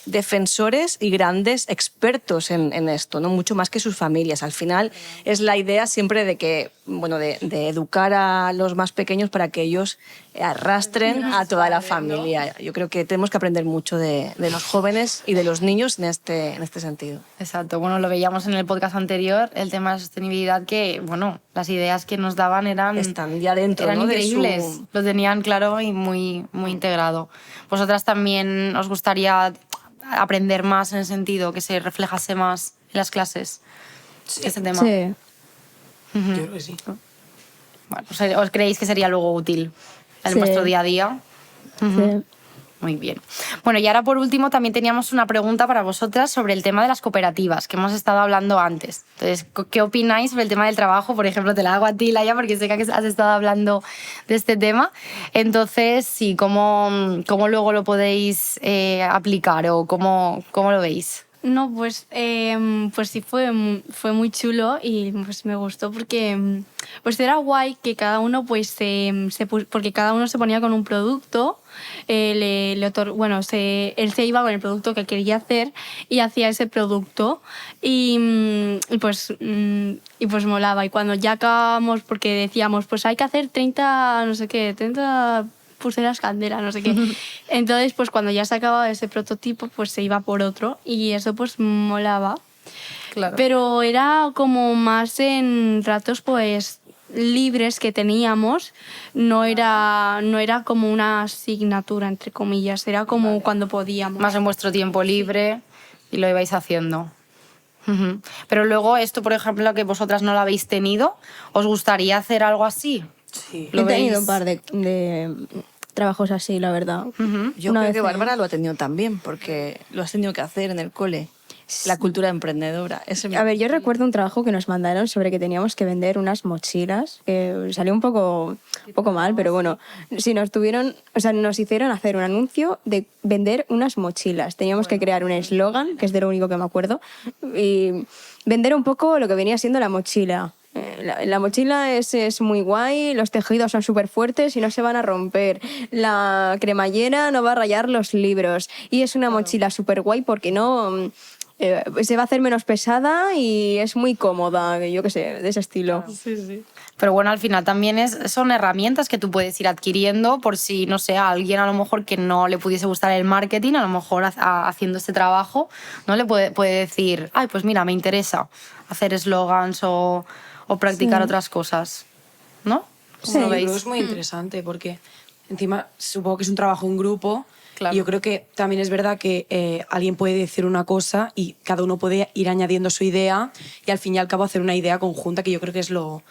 defensores y grandes expertos en esto, ¿no? Mucho más que sus familias. Al final es la idea siempre de que, bueno, de educar a los más pequeños para que ellos arrastren a toda la familia. Yo creo que tenemos que aprender mucho de los jóvenes y de los niños en este sentido. Exacto, bueno, lo veíamos en el podcast anterior, el tema de la sostenibilidad, que, bueno, las ideas que nos daban están ya dentro, eran ¿no?, de increíbles, su... lo tenían claro y muy integrado. ¿Vosotras también os gustaría aprender más en el sentido que se reflejase más en las clases este tema? Sí. Ujú. Yo creo que sí. Bueno, ¿os creéis que sería luego útil en Sí. vuestro día a día? Ujú. Sí. Muy bien. Bueno, y ahora por último también teníamos una pregunta para vosotras sobre el tema de las cooperativas, que hemos estado hablando antes. Entonces, ¿qué opináis sobre el tema del trabajo? Por ejemplo, te la hago a ti, Laia, porque sé que has estado hablando de este tema. Entonces, sí, ¿cómo luego lo podéis aplicar o cómo lo veis? No, pues sí fue muy chulo y pues me gustó porque pues era guay que cada uno pues porque cada uno se ponía con un producto, él se iba con el producto que quería hacer y hacía ese producto y pues molaba. Y cuando ya acabamos, porque decíamos pues hay que hacer 30 pulseras candela, no sé qué. Entonces, pues cuando ya se acababa ese prototipo, pues se iba por otro y eso pues molaba. Claro. Pero era como más en ratos pues libres que teníamos, no era como una asignatura, entre comillas, era como cuando podíamos. Más en vuestro tiempo libre y lo ibais haciendo. Ujú. Pero luego esto, por ejemplo, que vosotras no lo habéis tenido, ¿os gustaría hacer algo así? Sí. He tenido un par de trabajos así, la verdad. Yo creo que Bárbara lo ha tenido también, porque lo has tenido que hacer en el cole. la cultura emprendedora. A ver, yo recuerdo un trabajo que nos mandaron sobre que teníamos que vender unas mochilas, que salió un poco mal, pero bueno, sí, nos hicieron hacer un anuncio de vender unas mochilas. Teníamos que crear un eslogan, que es de lo único que me acuerdo, y vender un poco lo que venía siendo la mochila. La mochila es muy guay, los tejidos son súper fuertes y no se van a romper. La cremallera no va a rayar los libros. Y es una mochila súper guay porque no se va a hacer menos pesada y es muy cómoda, yo qué sé, de ese estilo. Pero bueno, al final también son herramientas que tú puedes ir adquiriendo por si, no sé, a alguien a lo mejor que no le pudiese gustar el marketing, a lo mejor haciendo este trabajo, ¿no? Le puede decir, ay, pues mira, me interesa hacer eslogans o practicar otras cosas, ¿no? Sí, yo creo que es muy interesante porque encima supongo que es un trabajo en grupo. Claro. Y yo creo que también es verdad que alguien puede decir una cosa y cada uno puede ir añadiendo su idea y al fin y al cabo hacer una idea conjunta, que yo creo que es lo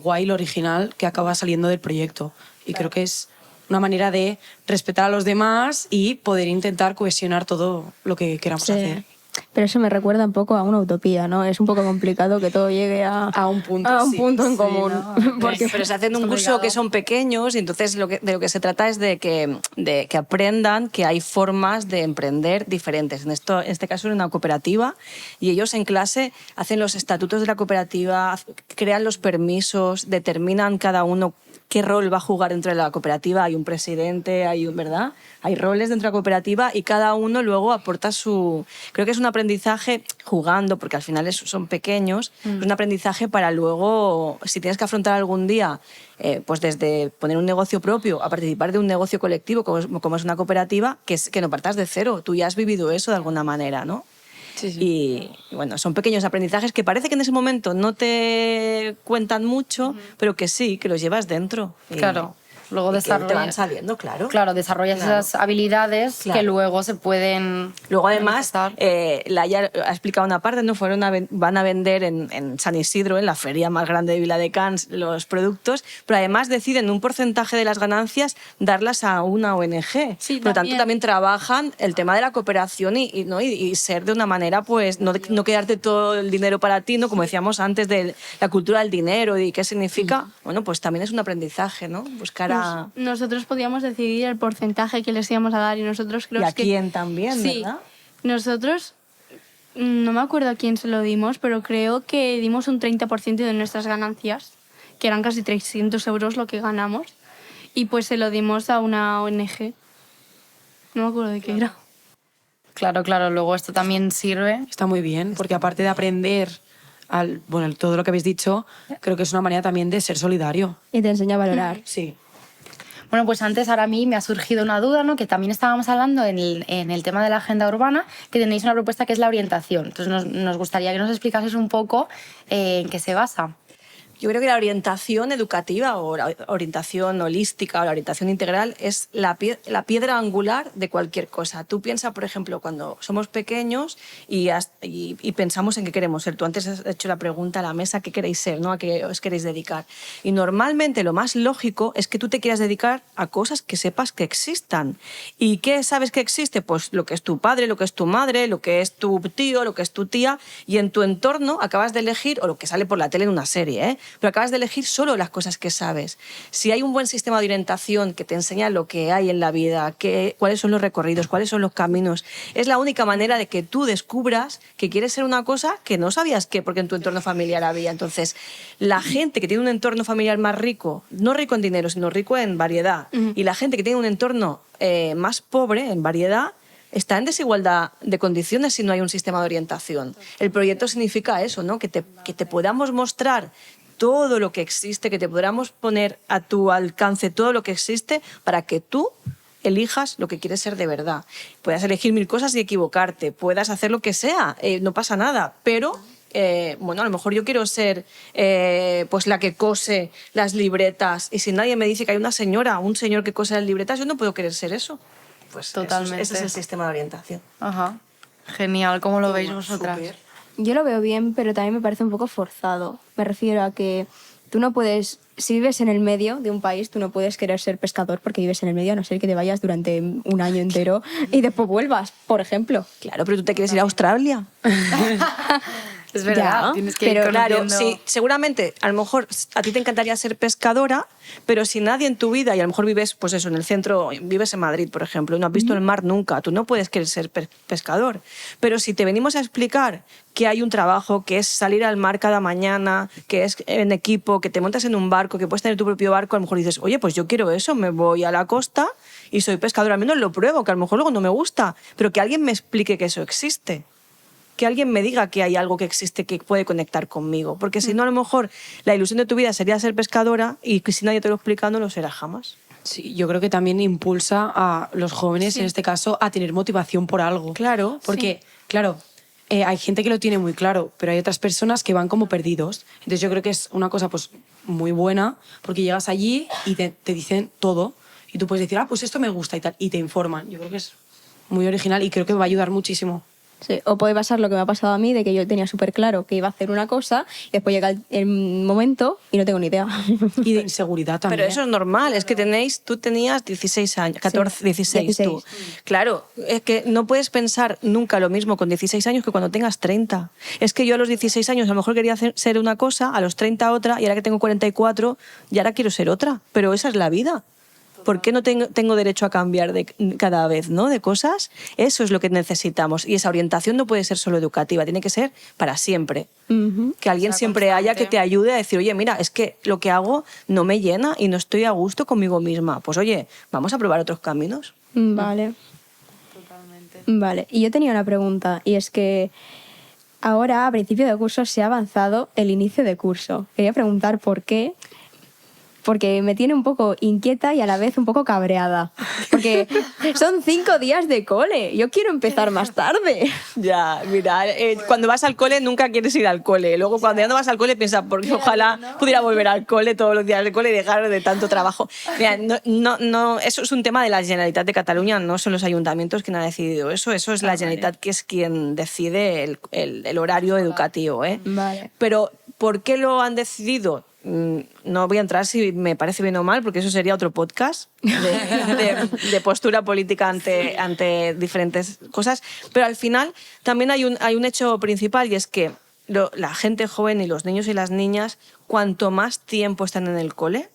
guay, lo original que acaba saliendo del proyecto. Y creo que es una manera de respetar a los demás y poder intentar cohesionar todo lo que queramos hacer. Pero eso me recuerda un poco a una utopía, ¿no? Es un poco complicado que todo llegue a un punto en común. ¿No? Pero se hacen un curso que son pequeños y entonces de lo que se trata es de que aprendan que hay formas de emprender diferentes. En este caso es una cooperativa y ellos en clase hacen los estatutos de la cooperativa, crean los permisos, determinan cada uno qué rol va a jugar dentro de la cooperativa. Hay un presidente, ¿verdad? Hay roles dentro de la cooperativa y cada uno luego aporta su... Creo que es un aprendizaje jugando, porque al final son pequeños, es un aprendizaje para luego, si tienes que afrontar algún día, pues desde poner un negocio propio a participar de un negocio colectivo como es una cooperativa, que no partas de cero. Tú ya has vivido eso de alguna manera, ¿no? Sí. Y bueno, son pequeños aprendizajes que parece que en ese momento no te cuentan mucho, pero que sí, que los llevas dentro. Claro. Luego te van saliendo, claro. Claro, desarrollas esas habilidades que luego se pueden... Luego, además, Laia ha explicado una parte, ¿no? Van a vender en San Isidro, en la feria más grande de Viladecans, los productos, pero además deciden un porcentaje de las ganancias darlas a una ONG. Sí, por lo tanto, también trabajan el tema de la cooperación y ser de una manera, pues, no quedarte todo el dinero para ti, ¿no? Como decíamos antes, de la cultura del dinero y qué significa. Bueno, pues también es un aprendizaje, ¿no? Buscar Nosotros podíamos decidir el porcentaje que les íbamos a dar y nosotros creo que... Y a quién también, sí, ¿verdad? Nosotros, no me acuerdo a quién se lo dimos, pero creo que dimos un 30% de nuestras ganancias, que eran casi 300 euros lo que ganamos, y pues se lo dimos a una ONG. No me acuerdo de qué era. Claro, luego esto también sirve. Está muy bien, porque aparte de aprender... todo lo que habéis dicho, creo que es una manera también de ser solidario. Y te enseña a valorar. Sí. Bueno, pues antes ahora a mí me ha surgido una duda, ¿no? Que también estábamos hablando en el tema de la agenda urbana, que tenéis una propuesta que es la orientación. Entonces nos gustaría que nos explicases un poco en qué se basa. Yo creo que la orientación educativa o la orientación holística o la orientación integral es la piedra angular de cualquier cosa. Tú piensas, por ejemplo, cuando somos pequeños y pensamos en qué queremos ser. Tú antes has hecho la pregunta a la mesa, ¿qué queréis ser? ¿No? ¿A qué os queréis dedicar? Y normalmente lo más lógico es que tú te quieras dedicar a cosas que sepas que existan. ¿Y qué sabes que existe? Pues lo que es tu padre, lo que es tu madre, lo que es tu tío, lo que es tu tía. Y en tu entorno acabas de elegir, o lo que sale por la tele en una serie, pero acabas de elegir solo las cosas que sabes. Si hay un buen sistema de orientación que te enseña lo que hay en la vida, cuáles son los recorridos, cuáles son los caminos, es la única manera de que tú descubras que quieres ser una cosa que no sabías porque en tu entorno familiar había. Entonces, la gente que tiene un entorno familiar más rico, no rico en dinero, sino rico en variedad, y la gente que tiene un entorno más pobre en variedad, está en desigualdad de condiciones si no hay un sistema de orientación. El proyecto significa eso, ¿no? Que te podamos mostrar todo lo que existe, que te podamos poner a tu alcance todo lo que existe para que tú elijas lo que quieres ser de verdad. Puedas elegir 1000 cosas y equivocarte, puedas hacer lo que sea, no pasa nada, pero... a lo mejor yo quiero ser pues la que cose las libretas y si nadie me dice que hay una señora o un señor que cose las libretas, yo no puedo querer ser eso. Pues totalmente. Ese es el sistema de orientación. Ajá. Genial, ¿cómo lo veis vosotras? Yo lo veo bien, pero también me parece un poco forzado. Me refiero a que tú no puedes si vives en el medio de un país, tú no puedes querer ser pescador porque vives en el medio, a no ser que te vayas durante un año entero y después vuelvas, por ejemplo. Claro, pero tú te quieres ir a Australia. Es verdad, Ya, tienes que ir pero Claro, conociendo- sí, seguramente, a lo mejor a ti te encantaría ser pescadora, pero si nadie en tu vida, y a lo mejor vives, pues eso, en el centro, vives en Madrid, por ejemplo, y no has visto el mar nunca, tú no puedes querer ser pescador. Pero si te venimos a explicar que hay un trabajo, que es salir al mar cada mañana, que es en equipo, que te montas en un barco, que puedes tener tu propio barco, a lo mejor dices, oye, pues yo quiero eso, me voy a la costa y soy pescador, al menos lo pruebo, que a lo mejor luego no me gusta, pero que alguien me explique que eso existe. Que alguien me diga que hay algo que existe que puede conectar conmigo. Porque si no, a lo mejor la ilusión de tu vida sería ser pescadora y que si nadie te lo explica, no lo será jamás. Sí, yo creo que también impulsa a los jóvenes, Sí. en este caso, a tener motivación por algo. Claro. Porque, claro, hay gente que lo tiene muy claro, pero hay otras personas que van como perdidos. Entonces yo creo que es una cosa pues muy buena, porque llegas allí y te dicen todo. Y tú puedes decir, pues esto me gusta y tal, y te informan. Yo creo que es muy original y creo que va a ayudar muchísimo. Sí, o puede pasar lo que me ha pasado a mí, de que yo tenía súper claro que iba a hacer una cosa y después llega el momento y no tengo ni idea. Y de inseguridad también. Pero eso es normal, es que tú tenías 16 años, 14, Sí, 16 tú. 16. Claro, es que no puedes pensar nunca lo mismo con 16 años que cuando tengas 30. Es que yo a los 16 años a lo mejor quería ser una cosa, a los 30 otra, y ahora que tengo 44, y ahora quiero ser otra. Pero esa es la vida. ¿Por qué no tengo derecho a cambiar cada vez, ¿no? de cosas? Eso es lo que necesitamos. Y esa orientación no puede ser solo educativa, tiene que ser para siempre. Que alguien siempre haya que te ayude a decir, oye, mira, es que lo que hago no me llena y no estoy a gusto conmigo misma. Pues oye, vamos a probar otros caminos. Vale. Vale, y yo tenía una pregunta, y es que ahora, a principio de curso, se ha avanzado el inicio de curso. Quería preguntar por qué, porque me tiene un poco inquieta y a la vez un poco cabreada. Porque son 5 días de cole, yo quiero empezar más tarde. Ya, mira, cuando vas al cole nunca quieres ir al cole. Luego cuando ya no vas al cole piensas, porque ojalá pudiera volver al cole todos los días del cole y dejar de tanto trabajo. Mira, no, eso es un tema de la Generalitat de Cataluña, no son los ayuntamientos quienes han decidido eso. Eso es la Generalitat que es quien decide el horario educativo. Vale. Pero ¿por qué lo han decidido? No voy a entrar si me parece bien o mal, porque eso sería otro podcast de postura política ante diferentes cosas. Pero al final también hay un hecho principal, y es que la gente joven y los niños y las niñas, cuanto más tiempo están en el cole,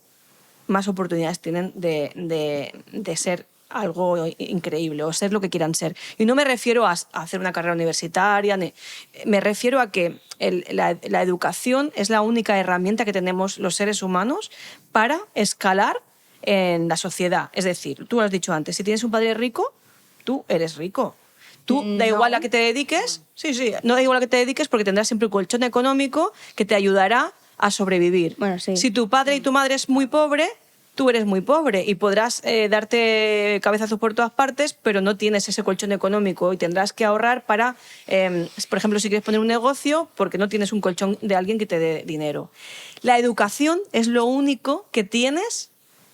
más oportunidades tienen de ser algo increíble o ser lo que quieran ser. Y no me refiero a hacer una carrera universitaria, me refiero a que la educación es la única herramienta que tenemos los seres humanos para escalar en la sociedad. Es decir, tú lo has dicho antes, si tienes un padre rico, tú eres rico. Tú, da igual a qué te dediques, no da igual a qué te dediques, porque tendrás siempre un colchón económico que te ayudará a sobrevivir. Bueno, sí. Si tu padre y tu madre es muy pobre, tú eres muy pobre y podrás darte cabezazos por todas partes, pero no tienes ese colchón económico y tendrás que ahorrar para, por ejemplo, si quieres poner un negocio, porque no tienes un colchón de alguien que te dé dinero. La educación es lo único que tienes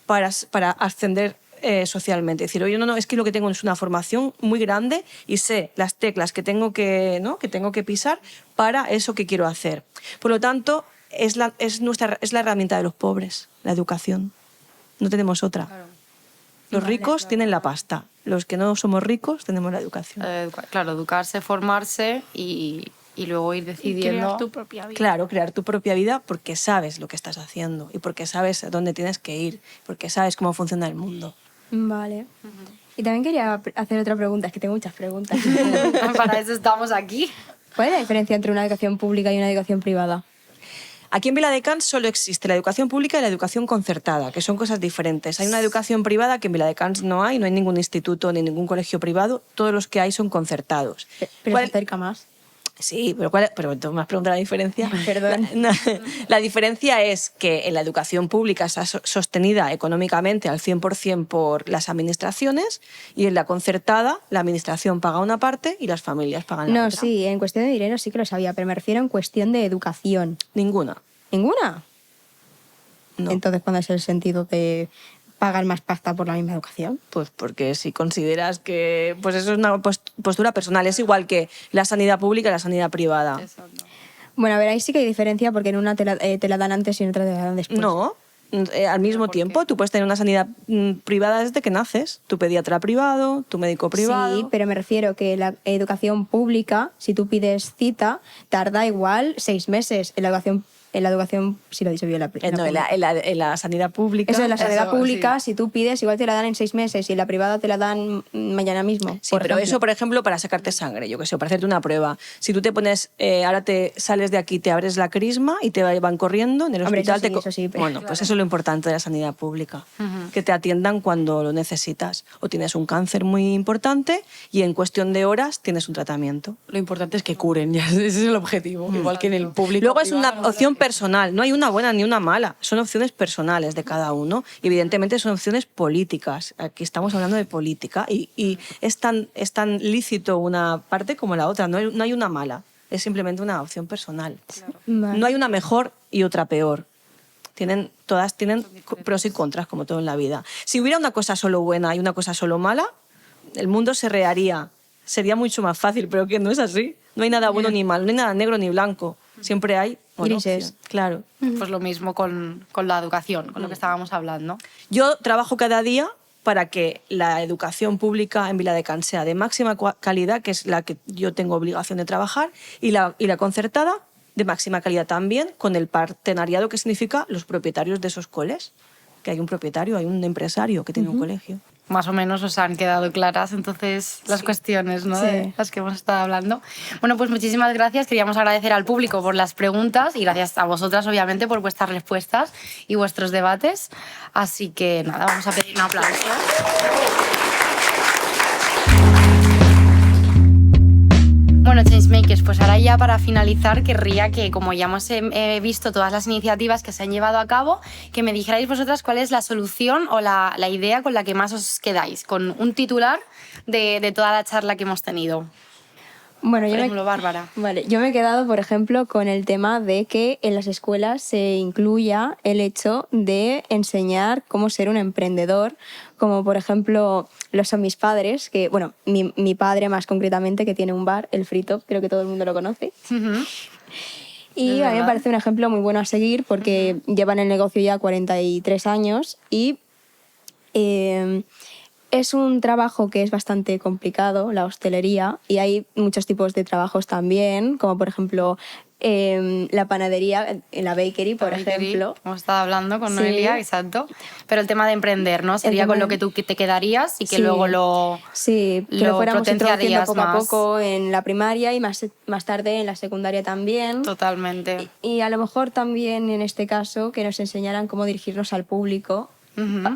para ascender socialmente. Es decir, oye, no, es que lo que tengo es una formación muy grande y sé las teclas que tengo que pisar para eso que quiero hacer. Por lo tanto, es la herramienta de los pobres, la educación. No tenemos otra. Claro. Los ricos tienen la pasta. Los que no somos ricos tenemos la educación. Claro, educarse, formarse y luego ir decidiendo. Crear tu propia vida. Claro, crear tu propia vida porque sabes lo que estás haciendo y porque sabes a dónde tienes que ir, porque sabes cómo funciona el mundo. Vale. Y también quería hacer otra pregunta, es que tengo muchas preguntas. Para eso estamos aquí. ¿Cuál es la diferencia entre una educación pública y una educación privada? Aquí en Viladecans solo existe la educación pública y la educación concertada, que son cosas diferentes. Hay una educación privada que en Viladecans no hay ningún instituto ni ningún colegio privado, todos los que hay son concertados. Pero se acerca más. Sí, pero tú me has preguntado la diferencia. Perdón. La diferencia es que en la educación pública está sostenida económicamente al 100% por las administraciones y en la concertada la administración paga una parte y las familias pagan la No, otra. sí, en cuestión de dinero sí que lo sabía, pero me refiero en cuestión de educación. Ninguna. ¿Ninguna? No. Entonces, ¿cuál es el sentido de pagar más pasta por la misma educación? Pues porque si consideras que pues eso es una postura personal, es igual que la sanidad pública y la sanidad privada. Bueno, a ver, ahí sí que hay diferencia porque en una te la dan antes y en otra te la dan después. No, al mismo tiempo. Tú puedes tener una sanidad privada desde que naces, tu pediatra privado, tu médico privado. Sí, pero me refiero que la educación pública, si tú pides cita, tarda igual 6 meses. En la educación, si lo dice bien, en la sanidad pública. Eso, en la sanidad pública, si tú pides, igual te la dan en 6 meses y en la privada te la dan mañana mismo. Sí, pero eso, por ejemplo, para sacarte sangre, yo qué sé, para hacerte una prueba. Si tú te pones, ahora te sales de aquí, te abres la crisma y te van corriendo en el hospital. Eso sí, pero, bueno, pues eso es lo importante de la sanidad pública, que te atiendan cuando lo necesitas. O tienes un cáncer muy importante y en cuestión de horas tienes un tratamiento. Lo importante es que curen, ya ese es el objetivo, igual que en el público. Luego es una opción personal, no hay una buena ni una mala, son opciones personales de cada uno y evidentemente son opciones políticas. Aquí estamos hablando de política y es tan lícito una parte como la otra, no hay una mala, es simplemente una opción personal. Vale. No hay una mejor y otra peor. Todas tienen pros y contras, como todo en la vida. Si hubiera una cosa solo buena y una cosa solo mala, el mundo se reharía. Sería mucho más fácil, pero que no es así. No hay nada bueno ni malo, no hay nada negro ni blanco. Siempre hay grises. Claro. Pues lo mismo con la educación, con lo que estábamos hablando. Yo trabajo cada día para que la educación pública en Viladecans sea de máxima calidad, que es la que yo tengo obligación de trabajar, y la concertada de máxima calidad también, con el partenariado que significa los propietarios de esos coles. Que hay un propietario, hay un empresario que tiene un colegio. Más o menos os han quedado claras entonces las cuestiones, ¿no? Sí. De las que hemos estado hablando. Bueno, pues muchísimas gracias. Queríamos agradecer al público por las preguntas y gracias a vosotras, obviamente, por vuestras respuestas y vuestros debates. Así que nada, vamos a pedir un aplauso. Bueno, Changemakers, pues ahora ya para finalizar querría que, como ya hemos visto todas las iniciativas que se han llevado a cabo, que me dijerais vosotras cuál es la solución o la idea con la que más os quedáis, con un titular de toda la charla que hemos tenido. Bueno, Por ejemplo, Bárbara. Vale, yo me he quedado, por ejemplo, con el tema de que en las escuelas se incluya el hecho de enseñar cómo ser un emprendedor, como por ejemplo lo son mis padres, que, bueno, mi padre más concretamente, que tiene un bar, el Free Top, creo que todo el mundo lo conoce. Y a mí me parece un ejemplo muy bueno a seguir porque llevan el negocio ya 43 años y es un trabajo que es bastante complicado, la hostelería, y hay muchos tipos de trabajos también, como por ejemplo la panadería, en la bakery, por ejemplo. Hemos estado hablando con Sí. Noelia, exacto. Pero el tema de emprender, ¿no? Sería con lo que tú te quedarías y que Sí. luego lo Sí, que lo fuéramos introduciendo potenciarías poco a más. poco en la primaria y más tarde en la secundaria también. Totalmente. Y a lo mejor también en este caso que nos enseñaran cómo dirigirnos al público.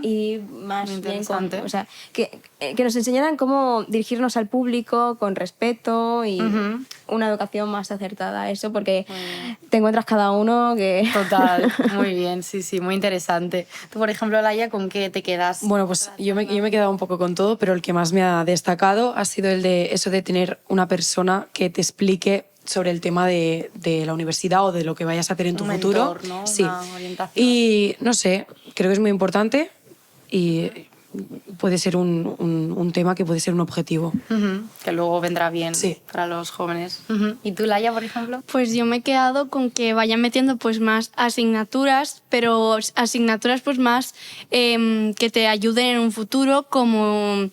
Y más Muy bien interesante. o sea, que nos enseñaran cómo dirigirnos al público con respeto y una educación más acertada a eso, porque te encuentras cada uno que... Total, muy bien, sí, sí, muy interesante. Tú, por ejemplo, Laia, ¿con qué te quedas? Bueno, pues yo me he quedado un poco con todo, pero el que más me ha destacado ha sido el de eso de tener una persona que te explique sobre el tema de la universidad o de lo que vayas a hacer en tu Un futuro. mentor, ¿no? Sí. Una orientación. Y no sé, creo que es muy importante y puede ser un tema que puede ser un objetivo. Que luego vendrá bien para los jóvenes. ¿Y tú, Laia, por ejemplo? Pues yo me he quedado con que vayan metiendo pues más asignaturas, pero asignaturas pues más que te ayuden en un futuro, como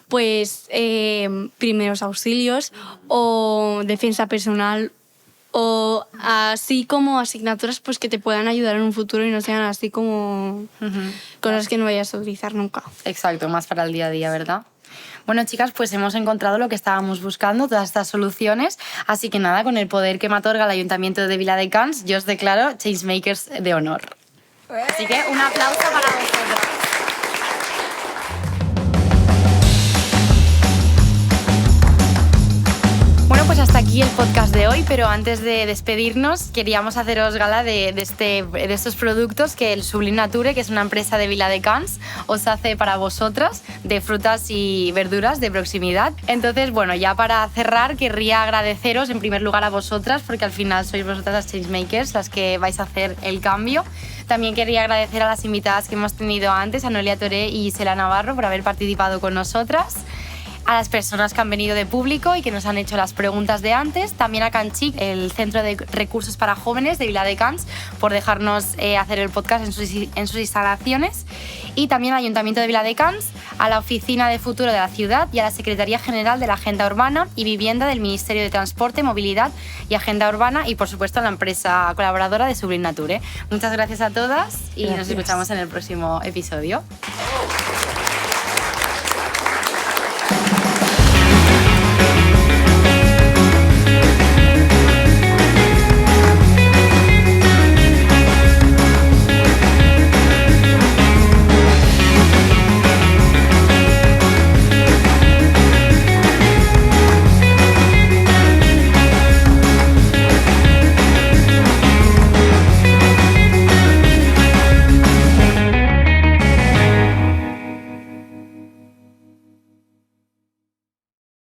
pues primeros auxilios o defensa personal, o así como asignaturas pues que te puedan ayudar en un futuro y no sean así como cosas que no vayas a utilizar nunca. Exacto, más para el día a día, ¿verdad? Bueno, chicas, pues hemos encontrado lo que estábamos buscando, todas estas soluciones. Así que nada, con el poder que me otorga el Ayuntamiento de Viladecans, yo os declaro Changemakers de honor. Así que un aplauso para vosotros. Bueno, pues hasta aquí el podcast de hoy, pero antes de despedirnos queríamos haceros gala de estos productos que el Sublime Nature, que es una empresa de Viladecans, os hace para vosotras, de frutas y verduras de proximidad. Entonces, bueno, ya para cerrar querría agradeceros en primer lugar a vosotras, porque al final sois vosotras las changemakers las que vais a hacer el cambio. También quería agradecer a las invitadas que hemos tenido antes, a Noelia Toré y Isela Navarro, por haber participado con nosotras. a las personas que han venido de público y que nos han hecho las preguntas de antes, también a Canchic, el Centro de Recursos para Jóvenes de Viladecans, por dejarnos hacer el podcast en sus instalaciones, y también al Ayuntamiento de Viladecans, a la Oficina de Futuro de la Ciudad y a la Secretaría General de la Agenda Urbana y Vivienda del Ministerio de Transporte, Movilidad y Agenda Urbana, y por supuesto a la empresa colaboradora de Sublime Nature. Muchas gracias a todas y nos escuchamos en el próximo episodio.